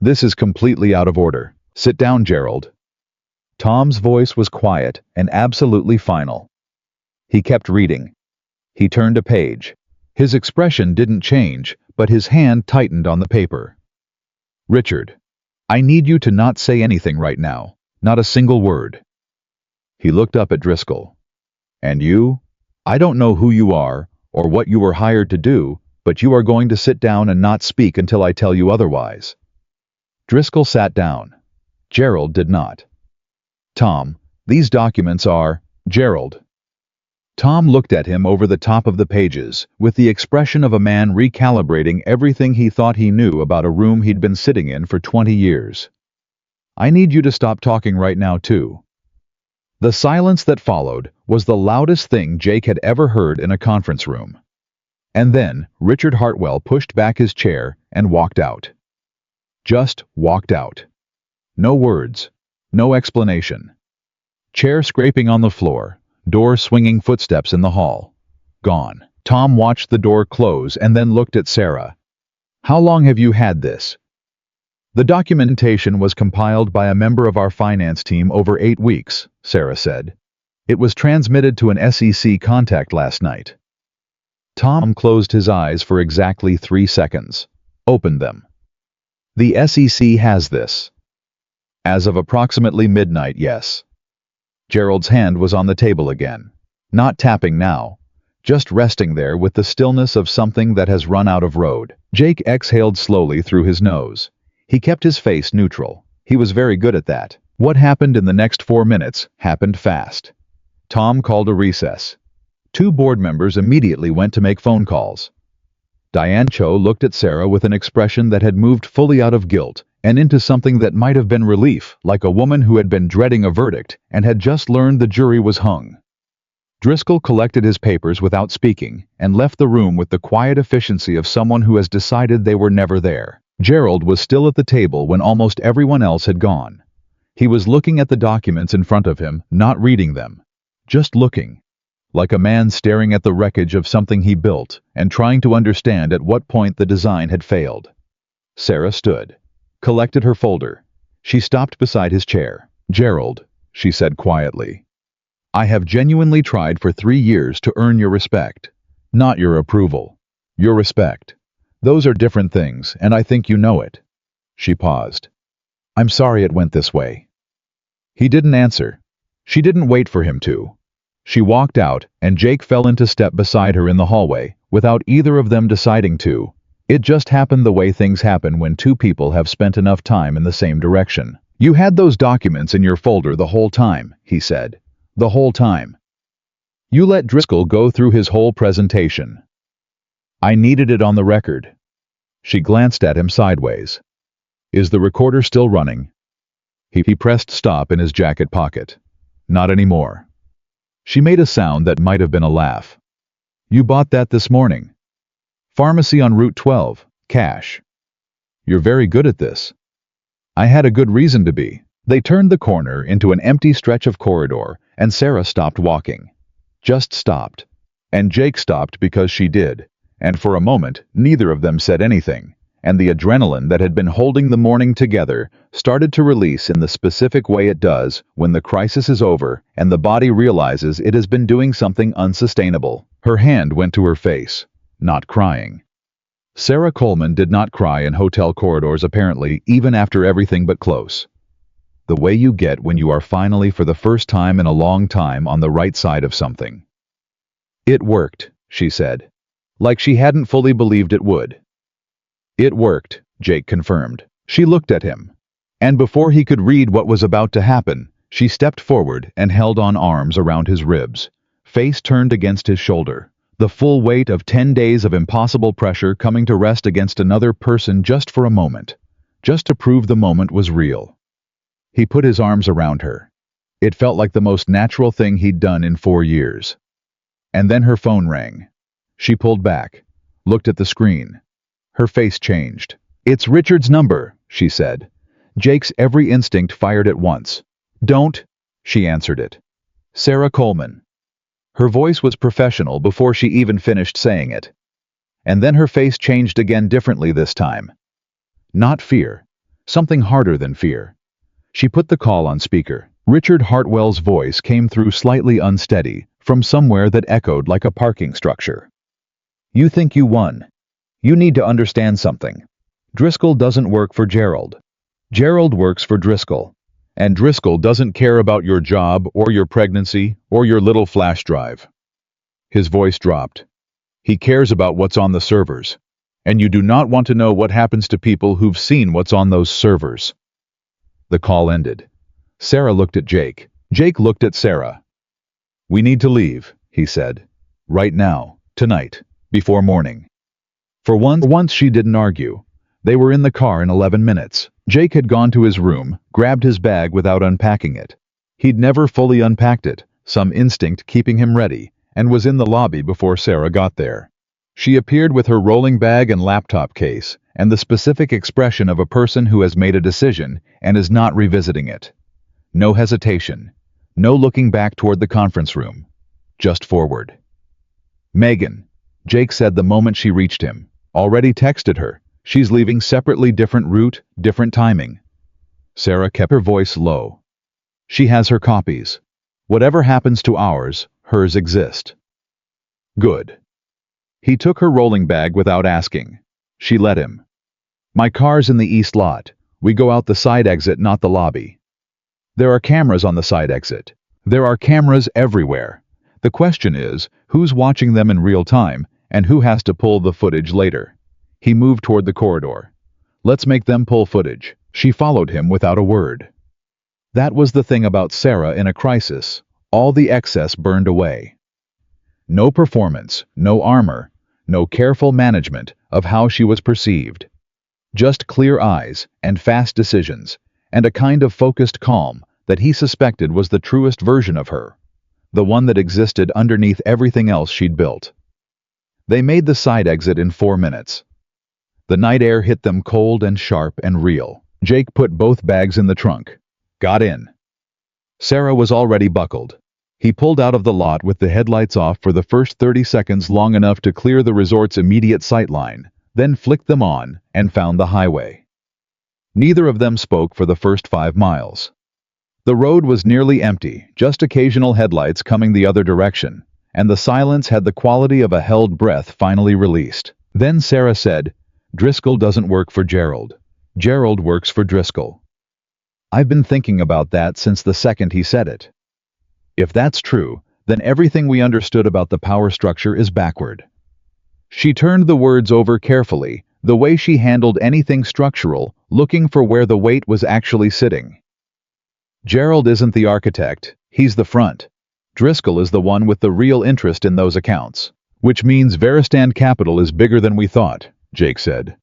This is completely out of order. Sit down, Gerald. Tom's voice was quiet and absolutely final. He kept reading. He turned a page. His expression didn't change, but his hand tightened on the paper. Richard, I need you to not say anything right now. Not a single word. He looked up at Driscoll. And you? I don't know who you are or what you were hired to do, but you are going to sit down and not speak until I tell you otherwise. Driscoll sat down. Gerald did not. Tom, these documents are... Gerald. Tom looked at him over the top of the pages, with the expression of a man recalibrating everything he thought he knew about a room he'd been sitting in for 20 years. I need you to stop talking right now, too. The silence that followed was the loudest thing Jake had ever heard in a conference room. And then Richard Hartwell pushed back his chair and walked out. Just walked out. No words. No explanation. Chair scraping on the floor. Door swinging footsteps in the hall. Gone. Tom watched the door close and then looked at Sarah. How long have you had this? The documentation was compiled by a member of our finance team over 8 weeks, Sarah said. It was transmitted to an SEC contact last night. Tom closed his eyes for exactly 3 seconds. Opened them. The SEC has this. As of approximately midnight, yes. Gerald's hand was on the table again. Not tapping now. Just resting there with the stillness of something that has run out of road. Jake exhaled slowly through his nose. He kept his face neutral. He was very good at that. What happened in the next 4 minutes happened fast. Tom called a recess. 2 board members immediately went to make phone calls. Diane Cho looked at Sarah with an expression that had moved fully out of guilt and into something that might have been relief, like a woman who had been dreading a verdict and had just learned the jury was hung. Driscoll collected his papers without speaking and left the room with the quiet efficiency of someone who has decided they were never there. Gerald was still at the table when almost everyone else had gone. He was looking at the documents in front of him, not reading them. Just looking. Like a man staring at the wreckage of something he built and trying to understand at what point the design had failed. Sarah stood. Collected her folder. She stopped beside his chair. Gerald, she said quietly. I have genuinely tried for 3 years to earn your respect. Not your approval. Your respect. Those are different things, and I think you know it. She paused. I'm sorry it went this way. He didn't answer. She didn't wait for him to. She walked out, and Jake fell into step beside her in the hallway, without either of them deciding to. It just happened the way things happen when 2 people have spent enough time in the same direction. You had those documents in your folder the whole time, he said. The whole time. You let Driscoll go through his whole presentation. I needed it on the record. She glanced at him sideways. Is the recorder still running? He pressed stop in his jacket pocket. Not anymore. She made a sound that might have been a laugh. You bought that this morning. Pharmacy on Route 12, cash. You're very good at this. I had a good reason to be. They turned the corner into an empty stretch of corridor, and Sarah stopped walking. Just stopped. And Jake stopped because she did. And for a moment, neither of them said anything, and the adrenaline that had been holding the morning together started to release in the specific way it does when the crisis is over and the body realizes it has been doing something unsustainable. Her hand went to her face. Not crying. Sarah Coleman did not cry in hotel corridors apparently, even after everything but close. The way you get when you are finally for the first time in a long time on the right side of something. It worked, she said. Like she hadn't fully believed it would. It worked, Jake confirmed. She looked at him. And before he could read what was about to happen, she stepped forward and held on arms around his ribs, face turned against his shoulder. The full weight of 10 days of impossible pressure coming to rest against another person just for a moment, just to prove the moment was real. He put his arms around her. It felt like the most natural thing he'd done in 4 years. And then her phone rang. She pulled back, looked at the screen. Her face changed. It's Richard's number, she said. Jake's every instinct fired at once. "Don't," she answered it. "Sarah Coleman." Her voice was professional before she even finished saying it. And then her face changed again, differently this time. Not fear. Something harder than fear. She put the call on speaker. Richard Hartwell's voice came through slightly unsteady, from somewhere that echoed like a parking structure. "You think you won. You need to understand something. Driscoll doesn't work for Gerald. Gerald works for Driscoll. And Driscoll doesn't care about your job or your pregnancy or your little flash drive." His voice dropped. "He cares about what's on the servers. And you do not want to know what happens to people who've seen what's on those servers." The call ended. Sarah looked at Jake. Jake looked at Sarah. "We need to leave," he said. "Right now, tonight, before morning." For once she didn't argue. They were in the car in 11 minutes. Jake had gone to his room, grabbed his bag without unpacking it. He'd never fully unpacked it, some instinct keeping him ready, and was in the lobby before Sarah got there. She appeared with her rolling bag and laptop case, and the specific expression of a person who has made a decision and is not revisiting it. No hesitation. No looking back toward the conference room. Just forward. "Megan," Jake said the moment she reached him. "Already texted her. She's leaving separately, different route, different timing." Sarah kept her voice low. "She has her copies. Whatever happens to ours, hers exist." "Good." He took her rolling bag without asking. She let him. "My car's in the east lot. We go out the side exit, not the lobby." "There are cameras on the side exit. There are cameras everywhere. The question is, who's watching them in real time, and who has to pull the footage later?" He moved toward the corridor. "Let's make them pull footage." She followed him without a word. That was the thing about Sarah in a crisis. All the excess burned away. No performance, no armor, no careful management of how she was perceived. Just clear eyes and fast decisions, and a kind of focused calm that he suspected was the truest version of her, the one that existed underneath everything else she'd built. They made the side exit in 4 minutes. The night air hit them cold and sharp and real. Jake put both bags in the trunk. Got in. Sarah was already buckled. He pulled out of the lot with the headlights off for the first 30 seconds, long enough to clear the resort's immediate sightline, then flicked them on and found the highway. Neither of them spoke for the first 5 miles. The road was nearly empty, just occasional headlights coming the other direction, and the silence had the quality of a held breath finally released. Then Sarah said, "Driscoll doesn't work for Gerald. Gerald works for Driscoll." "I've been thinking about that since the second he said it." If that's true, then everything we understood about the power structure is backward. She turned the words over carefully, the way she handled anything structural, looking for where the weight was actually sitting. Gerald isn't the architect, he's the front. Driscoll is the one with the real interest in those accounts. "Which means Veristand Capital is bigger than we thought," Jake said.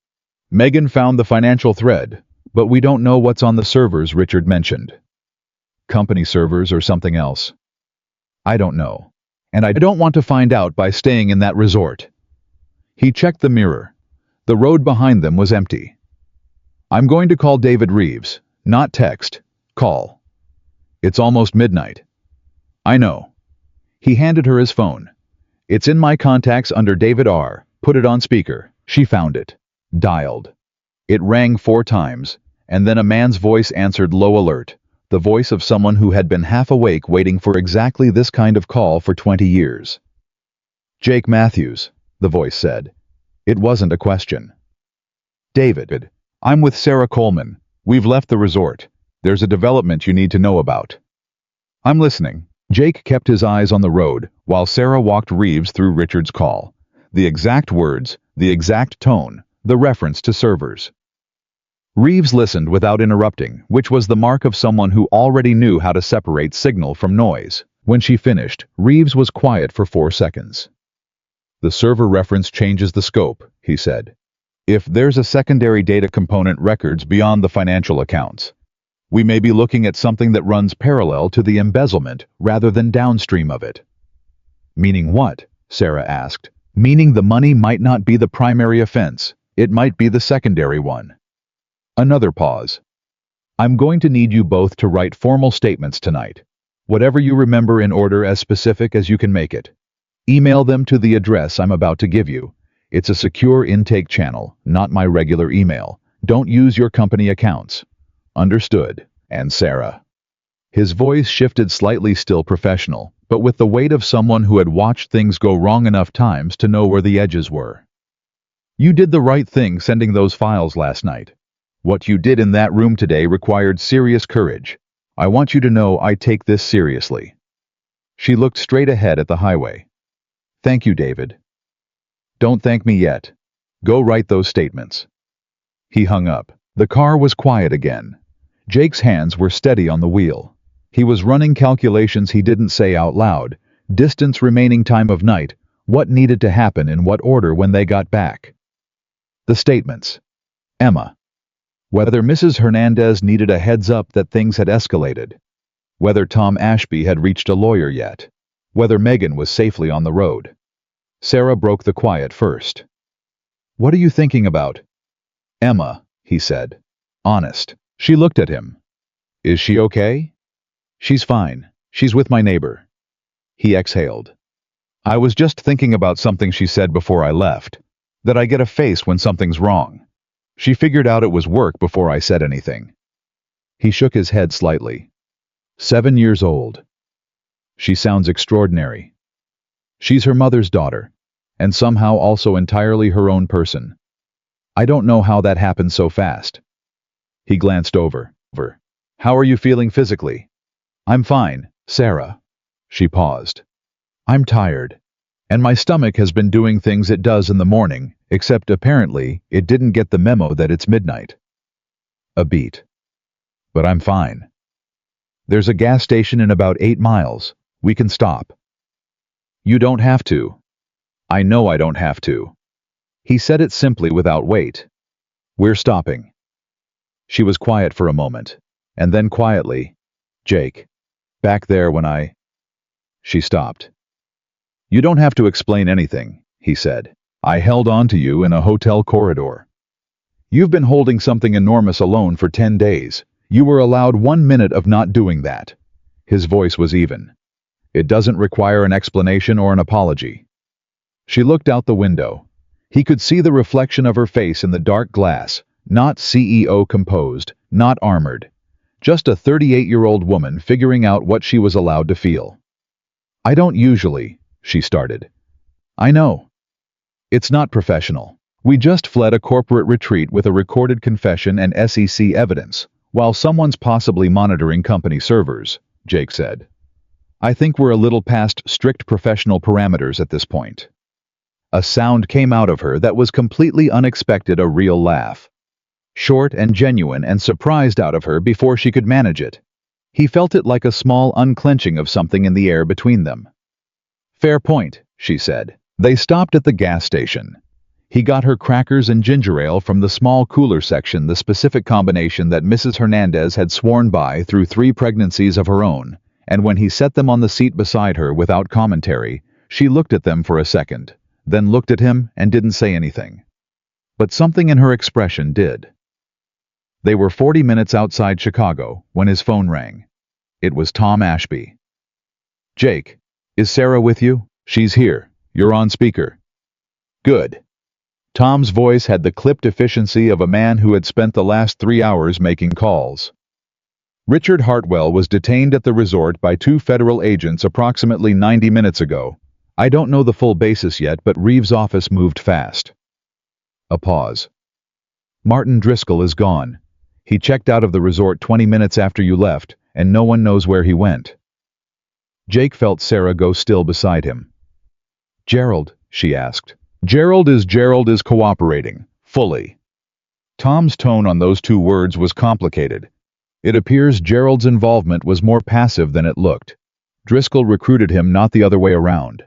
"Megan found the financial thread, but we don't know what's on the servers Richard mentioned. Company servers or something else. I don't know. And I don't want to find out by staying in that resort." He checked the mirror. The road behind them was empty. "I'm going to call David Reeves. Not text. Call. It's almost midnight." "I know." He handed her his phone. "It's in my contacts under David R. Put it on speaker." She found it. Dialed. It rang 4 times, and then a man's voice answered, low alert, the voice of someone who had been half awake waiting for exactly this kind of call for 20 years. "Jake Matthews," the voice said. It wasn't a question. "David, I'm with Sarah Coleman. We've left the resort. There's a development you need to know about." "I'm listening." Jake kept his eyes on the road while Sarah walked Reeves through Richard's call. The exact words, the exact tone, the reference to servers. Reeves listened without interrupting, which was the mark of someone who already knew how to separate signal from noise. When she finished, Reeves was quiet for 4 seconds. "The server reference changes the scope," he said. "If there's a secondary data component, records beyond the financial accounts, we may be looking at something that runs parallel to the embezzlement rather than downstream of it." "Meaning what?" Sarah asked. "Meaning the money might not be the primary offense. It might be the secondary one." Another pause. I'm going to need you both to write formal statements tonight. Whatever you remember in order as specific as you can make it. Email them to the address I'm about to give you. It's a secure intake channel, not my regular email. Don't use your company accounts. Understood. And Sarah. His voice shifted slightly, still professional, but with the weight of someone who had watched things go wrong enough times to know where the edges were. You did the right thing sending those files last night. What you did in that room today required serious courage. I want you to know I take this seriously. She looked straight ahead at the highway. Thank you, David. Don't thank me yet. Go write those statements. He hung up. The car was quiet again. Jake's hands were steady on the wheel. He was running calculations he didn't say out loud. Distance, remaining time of night, what needed to happen in what order when they got back. The statements. Emma. Whether Mrs. Hernandez needed a heads up that things had escalated. Whether Tom Ashby had reached a lawyer yet. Whether Megan was safely on the road. Sarah broke the quiet first. What are you thinking about? Emma, he said. Honest. She looked at him. Is she okay? She's fine. She's with my neighbor. He exhaled. I was just thinking about something she said before I left. That I get a face when something's wrong. She figured out it was work before I said anything. He shook his head slightly. 7 years old. She sounds extraordinary. She's her mother's daughter, and somehow also entirely her own person. I don't know how that happened so fast. He glanced over. How are you feeling physically? I'm fine, Sarah. She paused. I'm tired. And my stomach has been doing things it does in the morning, except apparently it didn't get the memo that it's midnight. A beat. But I'm fine. There's a gas station in about 8 miles. We can stop. You don't have to. I know I don't have to. He said it simply without weight. We're stopping. She was quiet for a moment, and then quietly, Jake. Back there when I... She stopped. You don't have to explain anything, he said. I held on to you in a hotel corridor. You've been holding something enormous alone for 10 days. You were allowed 1 minute of not doing that. His voice was even. It doesn't require an explanation or an apology. She looked out the window. He could see the reflection of her face in the dark glass, not CEO composed, not armored. Just a 38-year-old woman figuring out what she was allowed to feel. I don't usually, she started. I know. It's not professional. We just fled a corporate retreat with a recorded confession and SEC evidence, while someone's possibly monitoring company servers, Jake said. I think we're a little past strict professional parameters at this point. A sound came out of her that was completely unexpected, a real laugh. Short and genuine and surprised out of her before she could manage it. He felt it like a small unclenching of something in the air between them. Fair point, she said. They stopped at the gas station. He got her crackers and ginger ale from the small cooler section, the specific combination that Mrs. Hernandez had sworn by through 3 pregnancies of her own, and when he set them on the seat beside her without commentary, she looked at them for a second, then looked at him and didn't say anything. But something in her expression did. They were 40 minutes outside Chicago when his phone rang. It was Tom Ashby. Jake, is Sarah with you? She's here. You're on speaker. Good. Tom's voice had the clipped efficiency of a man who had spent the last 3 hours making calls. Richard Hartwell was detained at the resort by 2 federal agents approximately 90 minutes ago. I don't know the full basis yet, but Reeves' office moved fast. A pause. Martin Driscoll is gone. He checked out of the resort 20 minutes after you left, and no one knows where he went. Jake felt Sarah go still beside him. Gerald, she asked. Gerald is cooperating, fully. Tom's tone on those 2 words was complicated. It appears Gerald's involvement was more passive than it looked. Driscoll recruited him, not the other way around.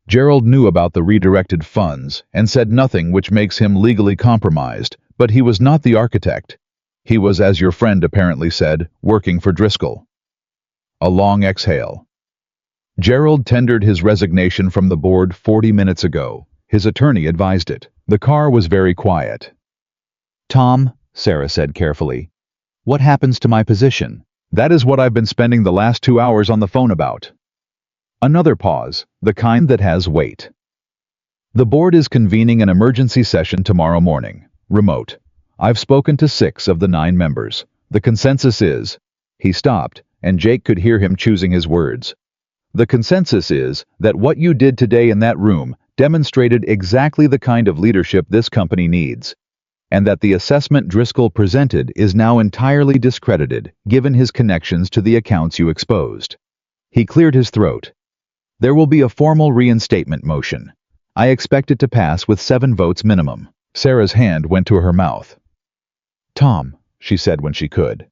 Gerald knew about the redirected funds and said nothing, which makes him legally compromised, but he was not the architect. He was, as your friend apparently said, working for Driscoll. A long exhale. Gerald tendered his resignation from the board 40 minutes ago. His attorney advised it. The car was very quiet. Tom, Sarah said carefully, What happens to my position? That is what I've been spending the last 2 hours on the phone about. Another pause, the kind that has weight. The board is convening an emergency session tomorrow morning. Remote. I've spoken to 6 of the 9 members. The consensus is... He stopped, and Jake could hear him choosing his words. The consensus is that what you did today in that room demonstrated exactly the kind of leadership this company needs, and that the assessment Driscoll presented is now entirely discredited given his connections to the accounts you exposed. He cleared his throat. There will be a formal reinstatement motion. I expect it to pass with 7 votes minimum. Sarah's hand went to her mouth. Tom, she said when she could.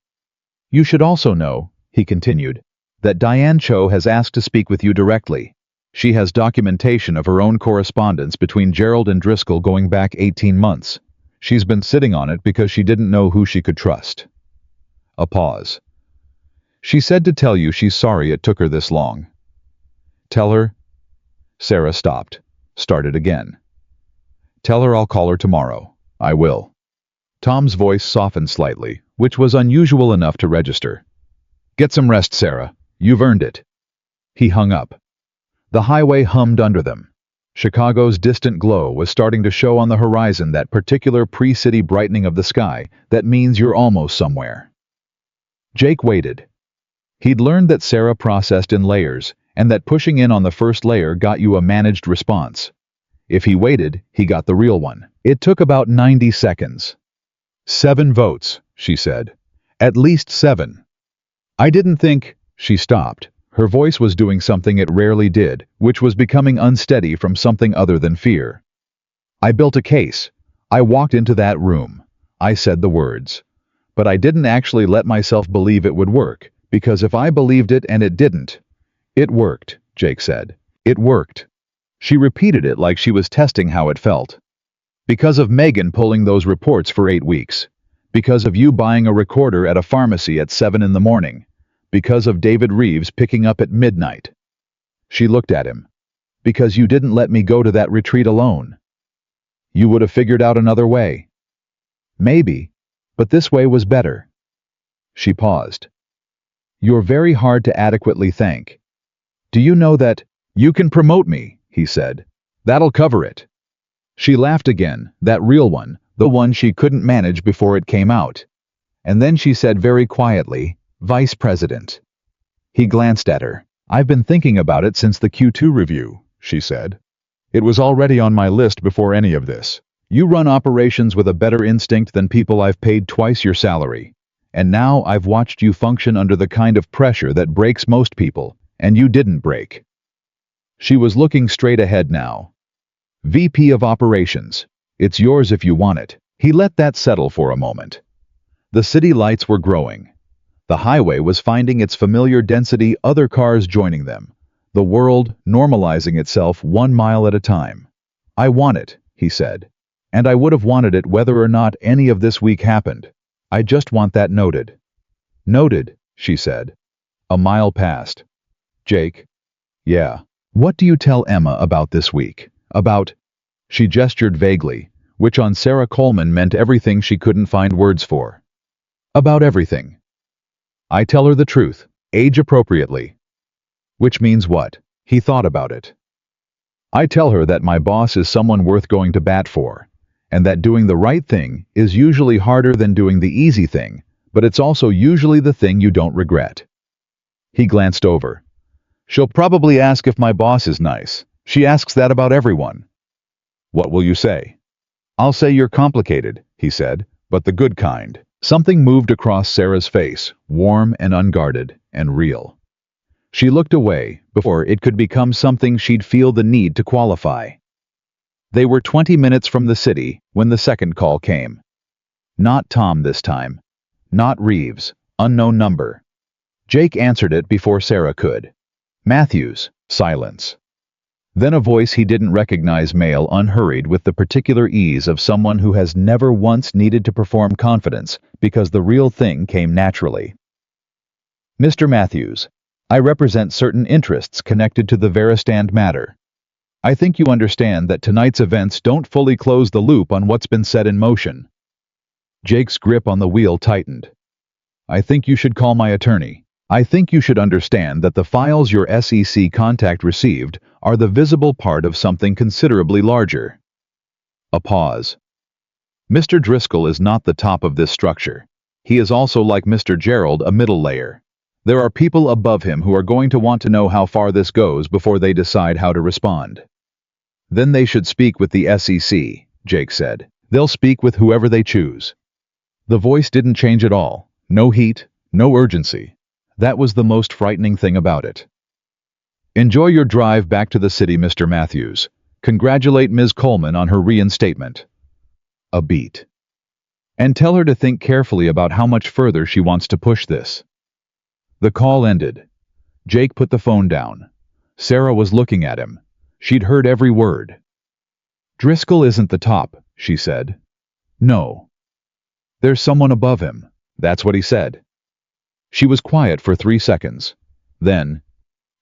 You should also know, he continued, that Diane Cho has asked to speak with you directly. She has documentation of her own correspondence between Gerald and Driscoll going back 18 months. She's been sitting on it because she didn't know who she could trust. A pause. She said to tell you she's sorry it took her this long. Tell her... Sarah stopped. Started again. Tell her I'll call her tomorrow. I will. Tom's voice softened slightly, which was unusual enough to register. Get some rest, Sarah. You've earned it. He hung up. The highway hummed under them. Chicago's distant glow was starting to show on the horizon, that particular pre-city brightening of the sky that means you're almost somewhere. Jake waited. He'd learned that Sarah processed in layers, and that pushing in on the first layer got you a managed response. If he waited, he got the real one. It took about 90 seconds. 7 votes, she said. At least 7. I didn't think... She stopped. Her voice was doing something it rarely did, which was becoming unsteady from something other than fear. I built a case. I walked into that room. I said the words. But I didn't actually let myself believe it would work, because if I believed it and it didn't... It worked, Jake said. It worked. She repeated it like she was testing how it felt. Because of Megan pulling those reports for 8 weeks. Because of you buying a recorder at a pharmacy at 7 in the morning. Because of David Reeves picking up at midnight. She looked at him. Because you didn't let me go to that retreat alone. You would have figured out another way. Maybe, but this way was better. She paused. You're very hard to adequately thank. Do you know that... You can promote me, he said. That'll cover it. She laughed again, that real one, the one she couldn't manage before it came out. And then she said very quietly, Vice President. He glanced at her. I've been thinking about it since the Q2 review, she said. It was already on my list before any of this. You run operations with a better instinct than people I've paid twice your salary. And now I've watched you function under the kind of pressure that breaks most people, and you didn't break. She was looking straight ahead now. VP of Operations. It's yours if you want it. He let that settle for a moment. The city lights were growing. The highway was finding its familiar density, other cars joining them. The world normalizing itself 1 mile at a time. I want it, he said. And I would have wanted it whether or not any of this week happened. I just want that noted. Noted, she said. A mile passed. Jake? Yeah. What do you tell Emma about this week? About... She gestured vaguely, which on Sarah Coleman meant everything she couldn't find words for. About everything. I tell her the truth, age appropriately. Which means what? He thought about it. I tell her that my boss is someone worth going to bat for, and that doing the right thing is usually harder than doing the easy thing, but it's also usually the thing you don't regret. He glanced over. She'll probably ask if my boss is nice. She asks that about everyone. What will you say? I'll say you're complicated, he said, but the good kind. Something moved across Sarah's face, warm and unguarded and real. She looked away before it could become something she'd feel the need to qualify. They were 20 minutes from the city when the second call came. Not Tom this time. Not Reeves, unknown number. Jake answered it before Sarah could. Matthews, silence. Then a voice he didn't recognize, male, unhurried, with the particular ease of someone who has never once needed to perform confidence because the real thing came naturally. Mr. Matthews, I represent certain interests connected to the Veristand matter. I think you understand that tonight's events don't fully close the loop on what's been set in motion. Jake's grip on the wheel tightened. I think you should call my attorney. I think you should understand that the files your SEC contact received are the visible part of something considerably larger. A pause. Mr. Driscoll is not the top of this structure. He is also, like Mr. Gerald, a middle layer. There are people above him who are going to want to know how far this goes before they decide how to respond. Then they should speak with the SEC, Jake said. They'll speak with whoever they choose. The voice didn't change at all. No heat, no urgency. That was the most frightening thing about it. Enjoy your drive back to the city, Mr. Matthews. Congratulate Ms. Coleman on her reinstatement. A beat. And tell her to think carefully about how much further she wants to push this. The call ended. Jake put the phone down. Sarah was looking at him. She'd heard every word. Driscoll isn't the top, she said. No. There's someone above him. That's what he said. She was quiet for 3 seconds. Then,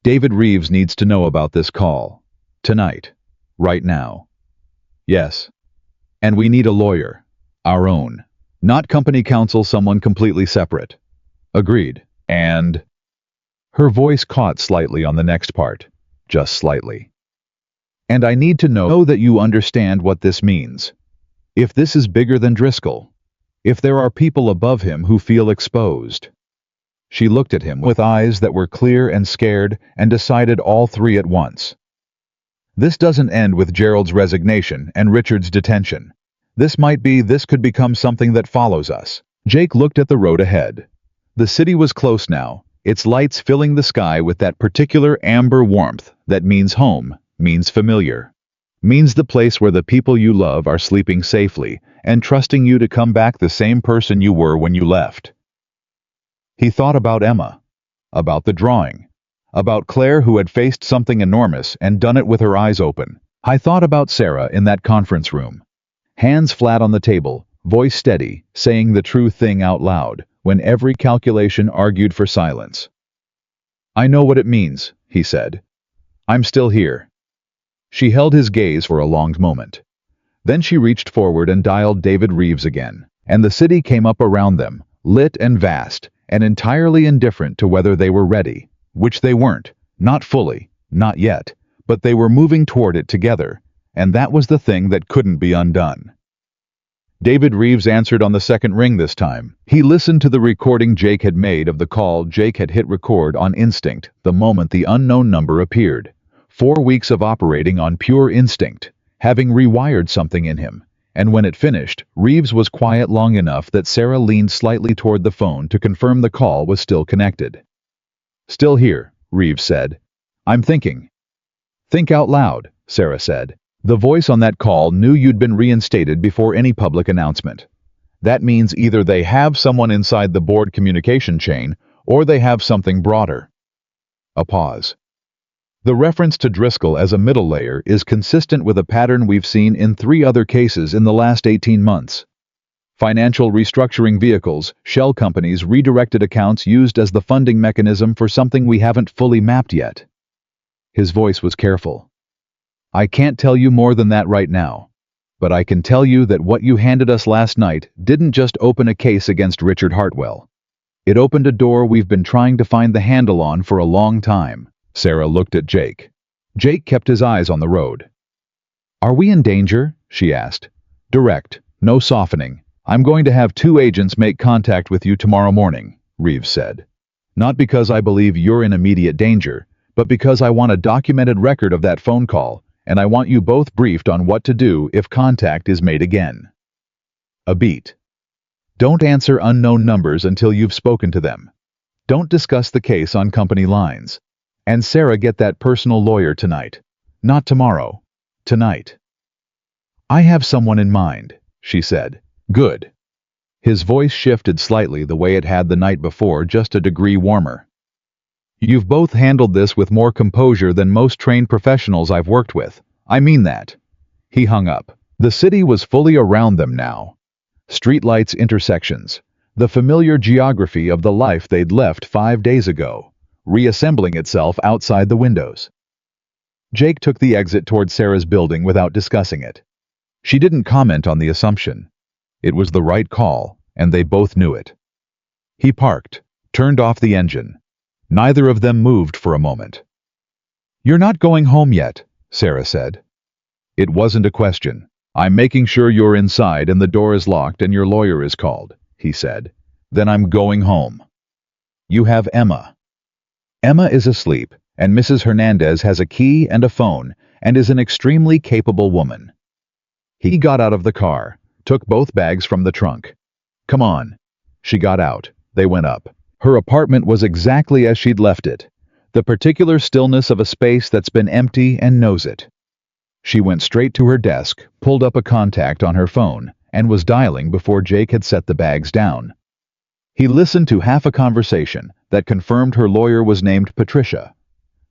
David Reeves needs to know about this call. Tonight. Right now. Yes. And we need a lawyer. Our own. Not company counsel, someone completely separate. Agreed. And... Her voice caught slightly on the next part. Just slightly. And I need to know that you understand what this means. If this is bigger than Driscoll. If there are people above him who feel exposed. She looked at him with eyes that were clear and scared and decided all three at once. This doesn't end with Gerald's resignation and Richard's detention. This could become something that follows us. Jake looked at the road ahead. The city was close now, its lights filling the sky with that particular amber warmth that means home, means familiar. Means the place where the people you love are sleeping safely and trusting you to come back the same person you were when you left. He thought about Emma, about the drawing, about Claire who had faced something enormous and done it with her eyes open. I thought about Sarah in that conference room. Hands flat on the table, voice steady, saying the true thing out loud, when every calculation argued for silence. I know what it means, he said. I'm still here. She held his gaze for a long moment. Then she reached forward and dialed David Reeves again, and the city came up around them, lit and vast, and entirely indifferent to whether they were ready, which they weren't, not fully, not yet, but they were moving toward it together, and that was the thing that couldn't be undone. David Reeves answered on the second ring this time. He listened to the recording Jake had made of the call. Jake had hit record on instinct the moment the unknown number appeared. 4 weeks of operating on pure instinct, having rewired something in him, and when it finished, Reeves was quiet long enough that Sarah leaned slightly toward the phone to confirm the call was still connected. Still here, Reeves said. I'm thinking. Think out loud, Sarah said. The voice on that call knew you'd been reinstated before any public announcement. That means either they have someone inside the board communication chain, or they have something broader. A pause. The reference to Driscoll as a middle layer is consistent with a pattern we've seen in 3 other cases in the last 18 months. Financial restructuring vehicles, shell companies, redirected accounts used as the funding mechanism for something we haven't fully mapped yet. His voice was careful. I can't tell you more than that right now, but I can tell you that what you handed us last night didn't just open a case against Richard Hartwell. It opened a door we've been trying to find the handle on for a long time. Sarah looked at Jake. Jake kept his eyes on the road. Are we in danger? She asked. Direct, no softening. I'm going to have 2 agents make contact with you tomorrow morning, Reeves said. Not because I believe you're in immediate danger, but because I want a documented record of that phone call, and I want you both briefed on what to do if contact is made again. A beat. Don't answer unknown numbers until you've spoken to them. Don't discuss the case on company lines. And Sarah, get that personal lawyer tonight. Not tomorrow. Tonight. I have someone in mind, she said. Good. His voice shifted slightly the way it had the night before, just a degree warmer. You've both handled this with more composure than most trained professionals I've worked with. I mean that. He hung up. The city was fully around them now. Streetlights, intersections. The familiar geography of the life they'd left 5 days ago, reassembling itself outside the windows. Jake took the exit toward Sarah's building without discussing it. She didn't comment on the assumption. It was the right call, and they both knew it. He parked, turned off the engine. Neither of them moved for a moment. "You're not going home yet," Sarah said. "It wasn't a question. I'm making sure you're inside and the door is locked and your lawyer is called," he said. "Then I'm going home. You have Emma. Emma is asleep, and Mrs. Hernandez has a key and a phone and is an extremely capable woman." He got out of the car, took both bags from the trunk. "Come on." She got out. They went up. Her apartment was exactly as she'd left it, the particular stillness of a space that's been empty and knows it. She went straight to her desk, pulled up a contact on her phone, and was dialing before Jake had set the bags down. He listened to half a conversation that confirmed her lawyer was named Patricia,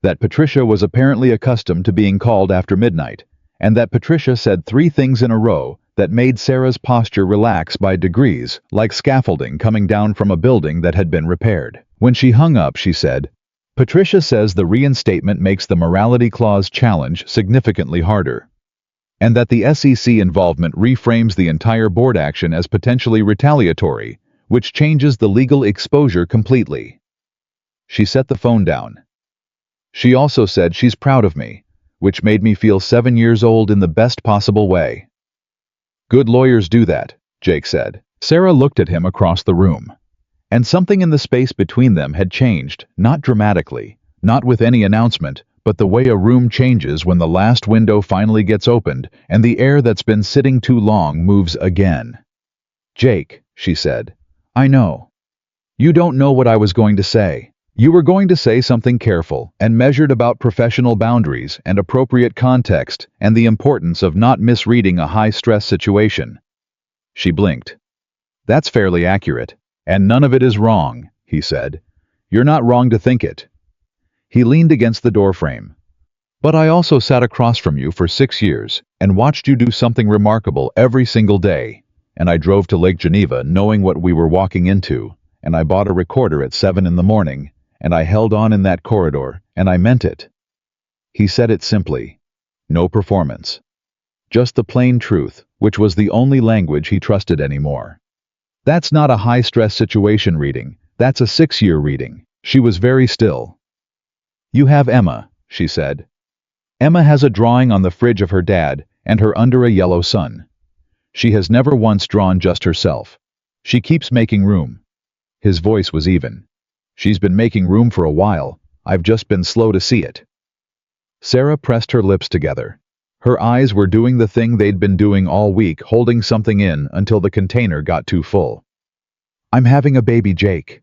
that Patricia was apparently accustomed to being called after midnight, and that Patricia said 3 things in a row that made Sarah's posture relax by degrees, like scaffolding coming down from a building that had been repaired. When she hung up, she said, "Patricia says the reinstatement makes the morality clause challenge significantly harder, and that the SEC involvement reframes the entire board action as potentially retaliatory, which changes the legal exposure completely." She set the phone down. She also said she's proud of me, which made me feel 7 years old in the best possible way. "Good lawyers do that," Jake said. Sarah looked at him across the room. And something in the space between them had changed, not dramatically, not with any announcement, but the way a room changes when the last window finally gets opened and the air that's been sitting too long moves again. "Jake," she said, "I know. You don't know what I was going to say. You were going to say something careful and measured about professional boundaries and appropriate context and the importance of not misreading a high-stress situation." She blinked. "That's fairly accurate. And none of it is wrong," he said. "You're not wrong to think it." He leaned against the doorframe. "But I also sat across from you for 6 years and watched you do something remarkable every single day. And I drove to Lake Geneva knowing what we were walking into, and I bought a recorder at 7 in the morning, and I held on in that corridor, and I meant it." He said it simply. No performance. Just the plain truth, which was the only language he trusted anymore. "That's not a high-stress situation reading. That's a 6-year reading." She was very still. "You have Emma," she said. "Emma has a drawing on the fridge of her dad and her under a yellow sun. She has never once drawn just herself. She keeps making room." His voice was even. "She's been making room for a while. I've just been slow to see it." Sarah pressed her lips together. Her eyes were doing the thing they'd been doing all week, holding something in until the container got too full. "I'm having a baby, Jake."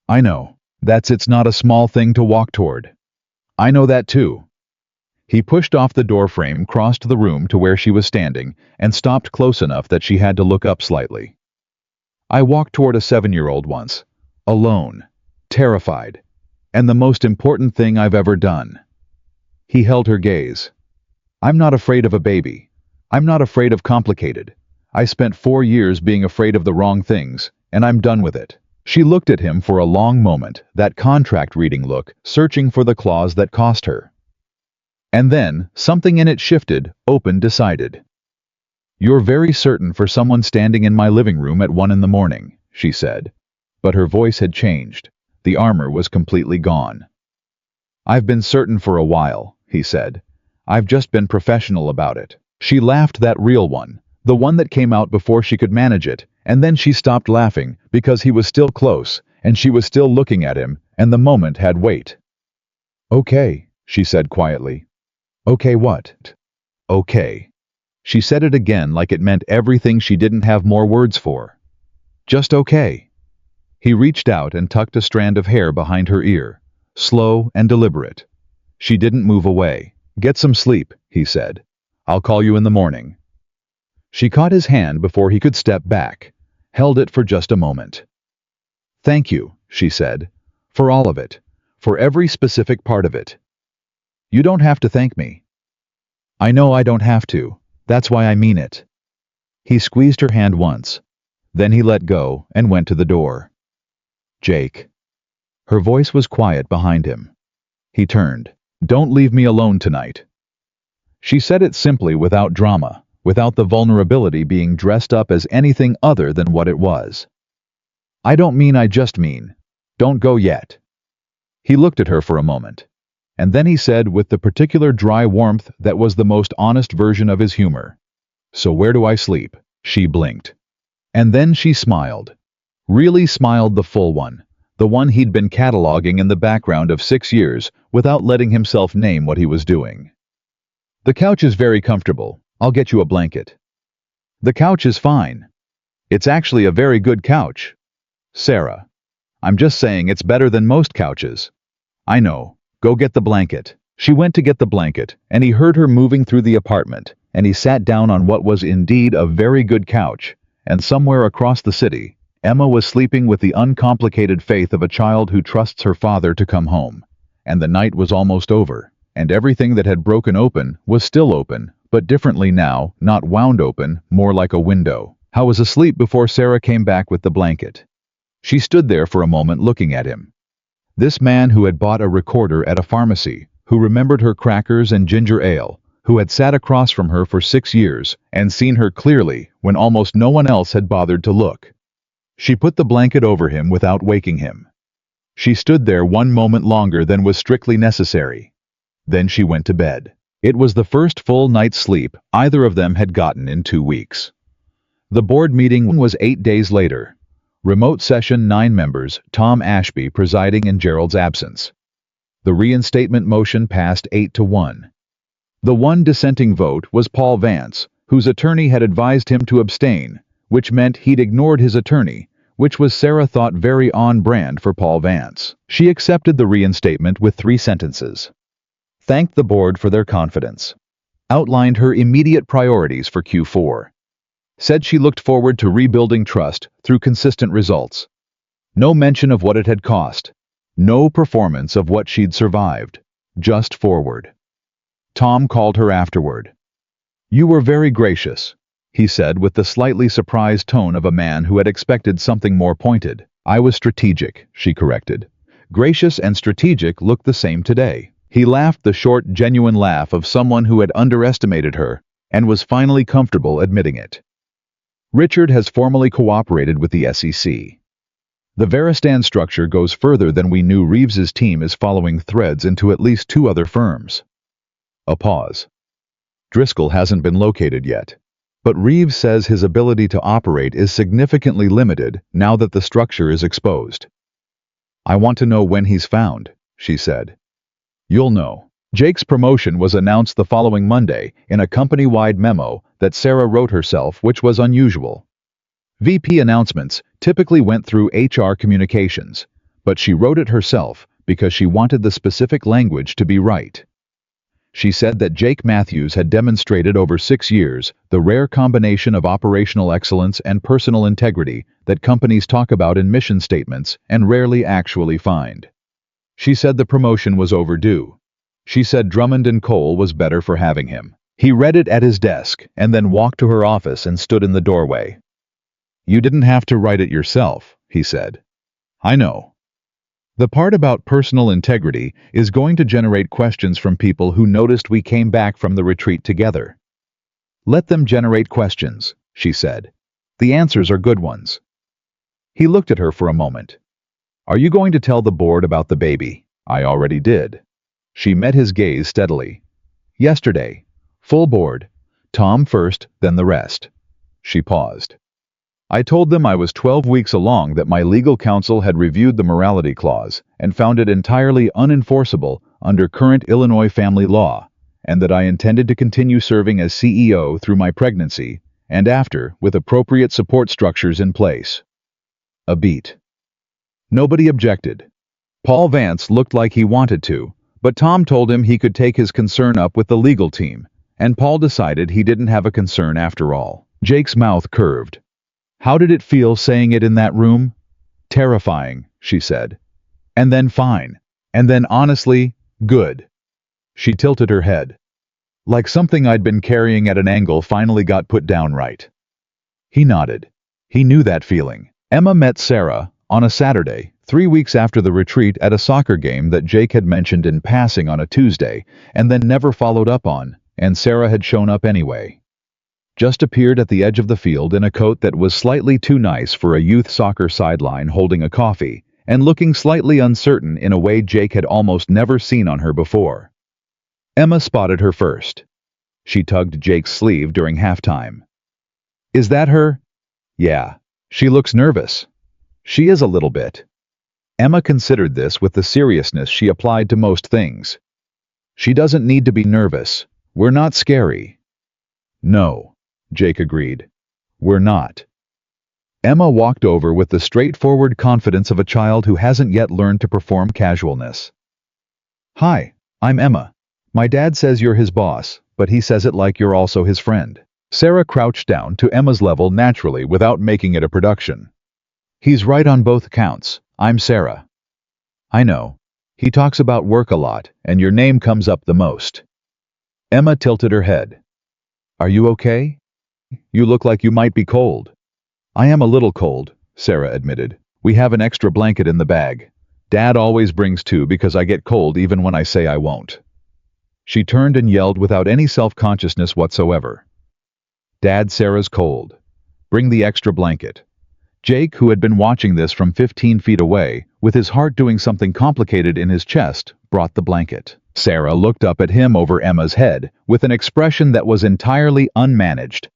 "I know. It's not a small thing to walk toward." "I know that too." He pushed off the doorframe, crossed the room to where she was standing, and stopped close enough that she had to look up slightly. "I walked toward a 7-year-old once. Alone. Terrified. And the most important thing I've ever done." He held her gaze. "I'm not afraid of a baby. I'm not afraid of complicated. I spent 4 years being afraid of the wrong things, and I'm done with it." She looked at him for a long moment, that contract reading look, searching for the clause that cost her. And then, something in it shifted, open, decided. "You're very certain for someone standing in my living room at 1 in the morning, she said. But her voice had changed. The armor was completely gone. "I've been certain for a while," he said. "I've just been professional about it." She laughed, that real one, the one that came out before she could manage it, and then she stopped laughing because he was still close, and she was still looking at him, and the moment had weight. "Okay," she said quietly. "Okay what?" "Okay." She said it again like it meant everything she didn't have more words for. "Just okay." He reached out and tucked a strand of hair behind her ear, slow and deliberate. She didn't move away. "Get some sleep," he said. "I'll call you in the morning." She caught his hand before he could step back, held it for just a moment. "Thank you," she said, "for all of it, for every specific part of it." "You don't have to thank me." "I know I don't have to. That's why I mean it." He squeezed her hand once. Then he let go and went to the door. "Jake." Her voice was quiet behind him. He turned. "Don't leave me alone tonight." She said it simply, without drama, without the vulnerability being dressed up as anything other than what it was. I don't mean I just mean. Don't go yet. He looked at her for a moment. And then he said with the particular dry warmth that was the most honest version of his humor. So where do I sleep? She blinked. And then she smiled. Really smiled, the full one. The one he'd been cataloging in the background of 6 years without letting himself name what he was doing. The couch is very comfortable. I'll get you a blanket. The couch is fine. It's actually a very good couch. Sarah. I'm just saying it's better than most couches. I know. Go get the blanket. She went to get the blanket, and he heard her moving through the apartment, and he sat down on what was indeed a very good couch, and somewhere across the city, Emma was sleeping with the uncomplicated faith of a child who trusts her father to come home. And the night was almost over, and everything that had broken open was still open, but differently now, not wound open, more like a window. I was asleep before Sarah came back with the blanket. She stood there for a moment looking at him. This man who had bought a recorder at a pharmacy, who remembered her crackers and ginger ale, who had sat across from her for 6 years and seen her clearly when almost no one else had bothered to look. She put the blanket over him without waking him. She stood there one moment longer than was strictly necessary. Then she went to bed. It was the first full night's sleep either of them had gotten in 2 weeks. The board meeting was 8 days later. Remote session, 9 members, Tom Ashby presiding in Gerald's absence. The reinstatement motion passed 8-1. The one dissenting vote was Paul Vance, whose attorney had advised him to abstain, which meant he'd ignored his attorney, which was Sarah thought very on brand for Paul Vance. She accepted the reinstatement with 3 sentences. Thanked the board for their confidence. Outlined her immediate priorities for Q4. Said she looked forward to rebuilding trust through consistent results. No mention of what it had cost. No performance of what she'd survived. Just forward. Tom called her afterward. You were very gracious, he said with the slightly surprised tone of a man who had expected something more pointed. I was strategic, she corrected. Gracious and strategic looked the same today. He laughed the short, genuine laugh of someone who had underestimated her and was finally comfortable admitting it. Richard has formally cooperated with the SEC. The Veristan structure goes further than we knew. Reeves's team is following threads into at least 2 other firms. A pause. Driscoll hasn't been located yet, but Reeves says his ability to operate is significantly limited now that the structure is exposed. I want to know when he's found, she said. You'll know. Jake's promotion was announced the following Monday in a company-wide memo that Sarah wrote herself, which was unusual. VP announcements typically went through HR communications, but she wrote it herself because she wanted the specific language to be right. She said that Jake Matthews had demonstrated over 6 years the rare combination of operational excellence and personal integrity that companies talk about in mission statements and rarely actually find. She said the promotion was overdue. She said Drummond and Cole was better for having him. He read it at his desk and then walked to her office and stood in the doorway. You didn't have to write it yourself, he said. I know. The part about personal integrity is going to generate questions from people who noticed we came back from the retreat together. Let them generate questions, she said. The answers are good ones. He looked at her for a moment. Are you going to tell the board about the baby? I already did. She met his gaze steadily. Yesterday. Full board. Tom first, then the rest. She paused. I told them I was 12 weeks along, that my legal counsel had reviewed the morality clause and found it entirely unenforceable under current Illinois family law, and that I intended to continue serving as CEO through my pregnancy and after, with appropriate support structures in place. A beat. Nobody objected. Paul Vance looked like he wanted to, but Tom told him he could take his concern up with the legal team, and Paul decided he didn't have a concern after all. Jake's mouth curved. How did it feel saying it in that room? Terrifying, she said. And then fine. And then honestly, good. She tilted her head. Like something I'd been carrying at an angle finally got put down right. He nodded. He knew that feeling. Emma met Sarah on a Saturday, 3 weeks after the retreat, at a soccer game that Jake had mentioned in passing on a Tuesday and then never followed up on, and Sarah had shown up anyway. just appeared at the edge of the field in a coat that was slightly too nice for a youth soccer sideline, holding a coffee and looking slightly uncertain in a way Jake had almost never seen on her before. Emma spotted her first. She tugged Jake's sleeve during halftime. "Is that her?" "Yeah. She looks nervous." "She is a little bit." Emma considered this with the seriousness she applied to most things. "She doesn't need to be nervous. We're not scary." "No," Jake agreed. "We're not." Emma walked over with the straightforward confidence of a child who hasn't yet learned to perform casualness. "Hi, I'm Emma. My dad says you're his boss, but he says it like you're also his friend." Sarah crouched down to Emma's level naturally without making it a production. "He's right on both counts. I'm Sarah." "I know. He talks about work a lot, and your name comes up the most." Emma tilted her head. "Are you okay? You look like you might be cold." "I am a little cold," Sarah admitted. "We have an extra blanket in the bag. Dad always brings two because I get cold even when I say I won't." She turned and yelled without any self-consciousness whatsoever. "Dad, Sarah's cold. Bring the extra blanket." Jake, who had been watching this from 15 feet away, with his heart doing something complicated in his chest, brought the blanket. Sarah looked up at him over Emma's head with an expression that was entirely unmanaged,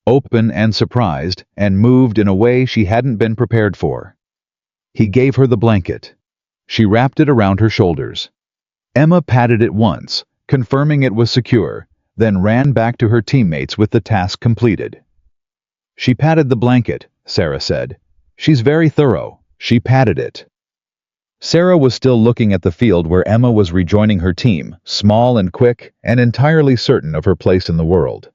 open and surprised, and moved in a way she hadn't been prepared for. He gave her the blanket. She wrapped it around her shoulders. Emma patted it once, confirming it was secure, then ran back to her teammates with the task completed. "She patted the blanket," Sarah said. "She's very thorough. She patted it." Sarah was still looking at the field where Emma was rejoining her team, small and quick and entirely certain of her place in the world.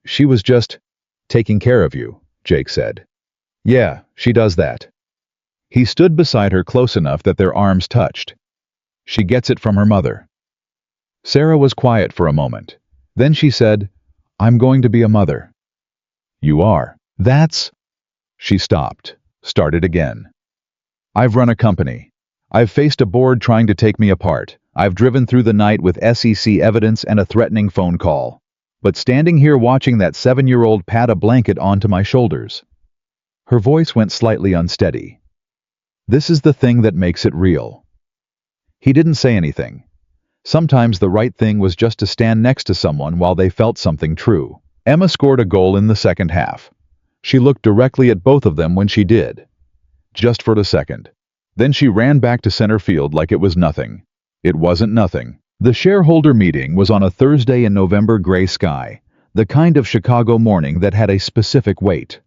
She was just taking care of you," Jake said. "Yeah, she does that." He stood beside her close enough that their arms touched. "She gets it from her mother." Sarah was quiet for a moment. Then she said, "I'm going to be a mother." "You are. That's—" She stopped, started again. "I've run a company. I've faced a board trying to take me apart. I've driven through the night with SEC evidence and a threatening phone call. But standing here watching that 7-year-old pat a blanket onto my shoulders." Her voice went slightly unsteady. "This is the thing that makes it real." He didn't say anything. Sometimes the right thing was just to stand next to someone while they felt something true. Emma scored a goal in the second half. She looked directly at both of them when she did. Just for a second. Then she ran back to center field like it was nothing. It wasn't nothing. The shareholder meeting was on a Thursday in November gray sky, the kind of Chicago morning that had a specific weight.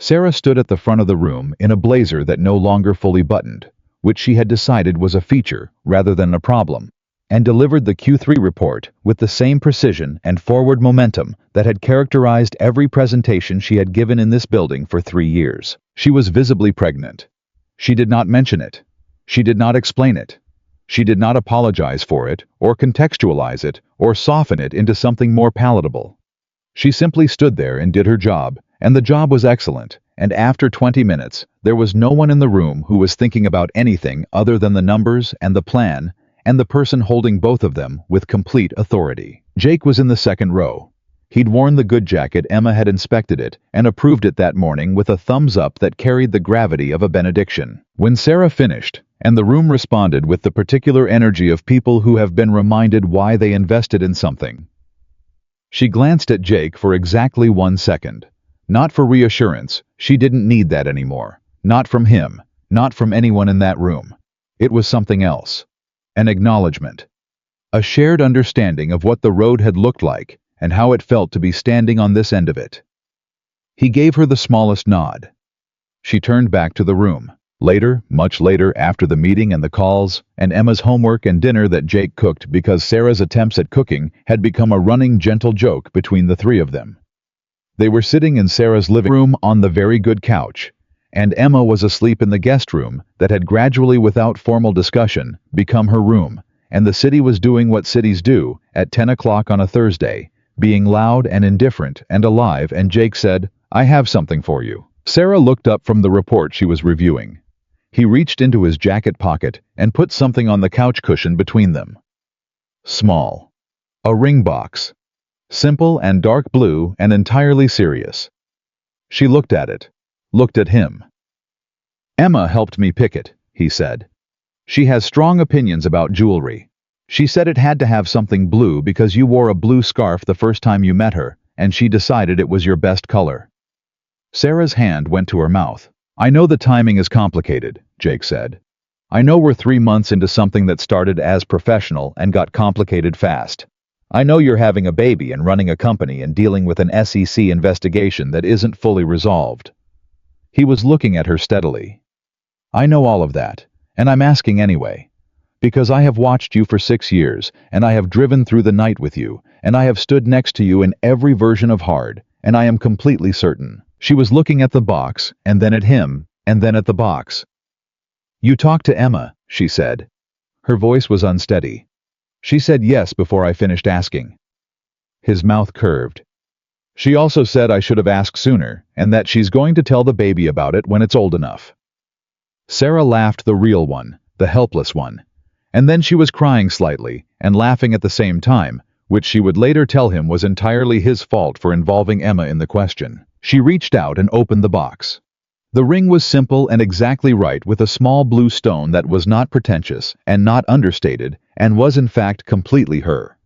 Sarah stood at the front of the room in a blazer that no longer fully buttoned, which she had decided was a feature rather than a problem, and delivered the Q3 report with the same precision and forward momentum that had characterized every presentation she had given in this building for 3 years. She was visibly pregnant. She did not mention it. She did not explain it. She did not apologize for it, or contextualize it, or soften it into something more palatable. She simply stood there and did her job, and the job was excellent, and after 20 minutes, there was no one in the room who was thinking about anything other than the numbers and the plan, and the person holding both of them with complete authority. Jake was in the second row. He'd worn the good jacket. Emma had inspected it and approved it that morning with a thumbs up that carried the gravity of a benediction. When Sarah finished, and the room responded with the particular energy of people who have been reminded why they invested in something, she glanced at Jake for exactly 1 second. Not for reassurance, she didn't need that anymore. Not from him, not from anyone in that room. It was something else. An acknowledgement. A shared understanding of what the road had looked like and how it felt to be standing on this end of it. He gave her the smallest nod. She turned back to the room. Later, much later, after the meeting and the calls, and Emma's homework and dinner that Jake cooked because Sarah's attempts at cooking had become a running gentle joke between the three of them. They were sitting in Sarah's living room on the very good couch, and Emma was asleep in the guest room that had gradually, without formal discussion, become her room, and the city was doing what cities do at 10 o'clock on a Thursday, being loud and indifferent and alive, and Jake said, "I have something for you." Sarah looked up from the report she was reviewing. He reached into his jacket pocket and put something on the couch cushion between them. Small. A ring box. Simple and dark blue and entirely serious. She looked at it, looked at him. Emma helped me pick it, he said. She has strong opinions about jewelry. She said it had to have something blue because you wore a blue scarf the first time you met her, and she decided it was your best color. Sarah's hand went to her mouth. I know the timing is complicated, Jake said. I know we're 3 months into something that started as professional and got complicated fast. I know you're having a baby and running a company and dealing with an SEC investigation that isn't fully resolved. He was looking at her steadily. I know all of that, and I'm asking anyway. Because I have watched you for 6 years, and I have driven through the night with you, and I have stood next to you in every version of hard, and I am completely certain. She was looking at the box, and then at him, and then at the box. You talked to Emma, she said. Her voice was unsteady. She said yes before I finished asking. His mouth curved. She also said I should have asked sooner, and that she's going to tell the baby about it when it's old enough. Sarah laughed, the real one, the helpless one. And then she was crying slightly, and laughing at the same time, which she would later tell him was entirely his fault for involving Emma in the question. She reached out and opened the box. The ring was simple and exactly right, with a small blue stone that was not pretentious and not understated, and was in fact completely her.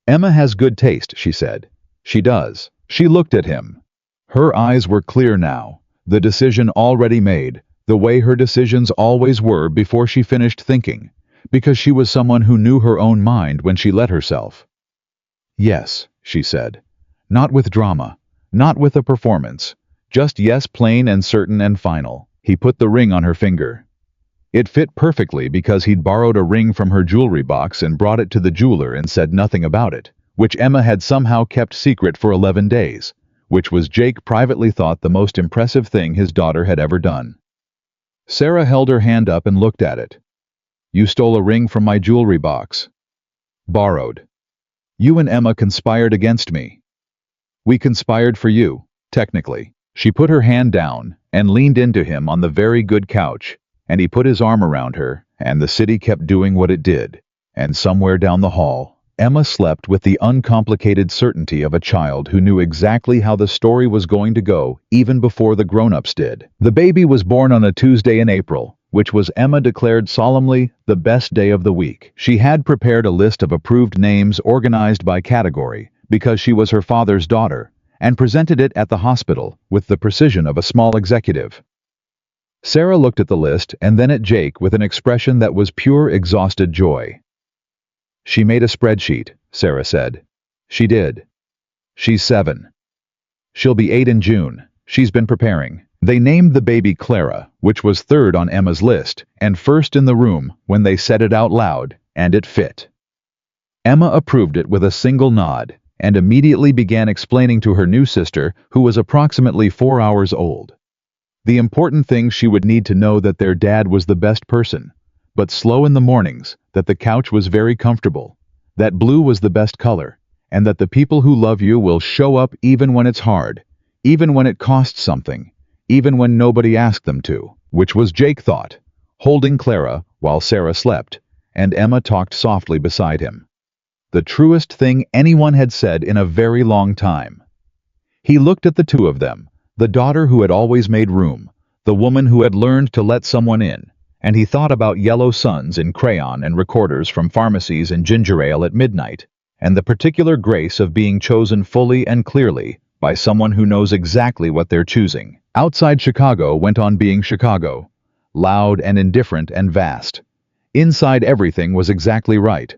Emma has good taste, she said. She does. She looked at him. Her eyes were clear now, the decision already made, the way her decisions always were before she finished thinking, because she was someone who knew her own mind when she let herself. Yes, she said. Not with drama, not with a performance. Just yes, plain and certain and final. He put the ring on her finger. It fit perfectly because he'd borrowed a ring from her jewelry box and brought it to the jeweler and said nothing about it, which Emma had somehow kept secret for 11 days, which was Jake privately thought the most impressive thing his daughter had ever done. Sarah held her hand up and looked at it. You stole a ring from my jewelry box. Borrowed. You and Emma conspired against me. We conspired for you, technically. She put her hand down and leaned into him on the very good couch, and he put his arm around her, and the city kept doing what it did. And somewhere down the hall, Emma slept with the uncomplicated certainty of a child who knew exactly how the story was going to go even before the grown-ups did. The baby was born on a Tuesday in April, which was, Emma declared solemnly, the best day of the week. She had prepared a list of approved names organized by category, because she was her father's daughter, and presented it at the hospital with the precision of a small executive. Sarah looked at the list and then at Jake with an expression that was pure exhausted joy. She made a spreadsheet, Sarah said. She did. She's 7. She'll be 8 in June. She's been preparing. They named the baby Clara, which was 3rd on Emma's list, and 1st in the room when they said it out loud, and it fit. Emma approved it with a single nod, and immediately began explaining to her new sister, who was approximately 4 hours old. The important thing she would need to know that their dad was the best person, but slow in the mornings, that the couch was very comfortable, that blue was the best color, and that the people who love you will show up even when it's hard, even when it costs something, even when nobody asked them to, which was, Jake thought, holding Clara while Sarah slept, and Emma talked softly beside him. The truest thing anyone had said in a very long time. He looked at the two of them, the daughter who had always made room, the woman who had learned to let someone in, and he thought about yellow suns in crayon and recorders from pharmacies and ginger ale at midnight, and the particular grace of being chosen fully and clearly by someone who knows exactly what they're choosing. Outside Chicago went on being Chicago, loud and indifferent and vast. Inside everything was exactly right.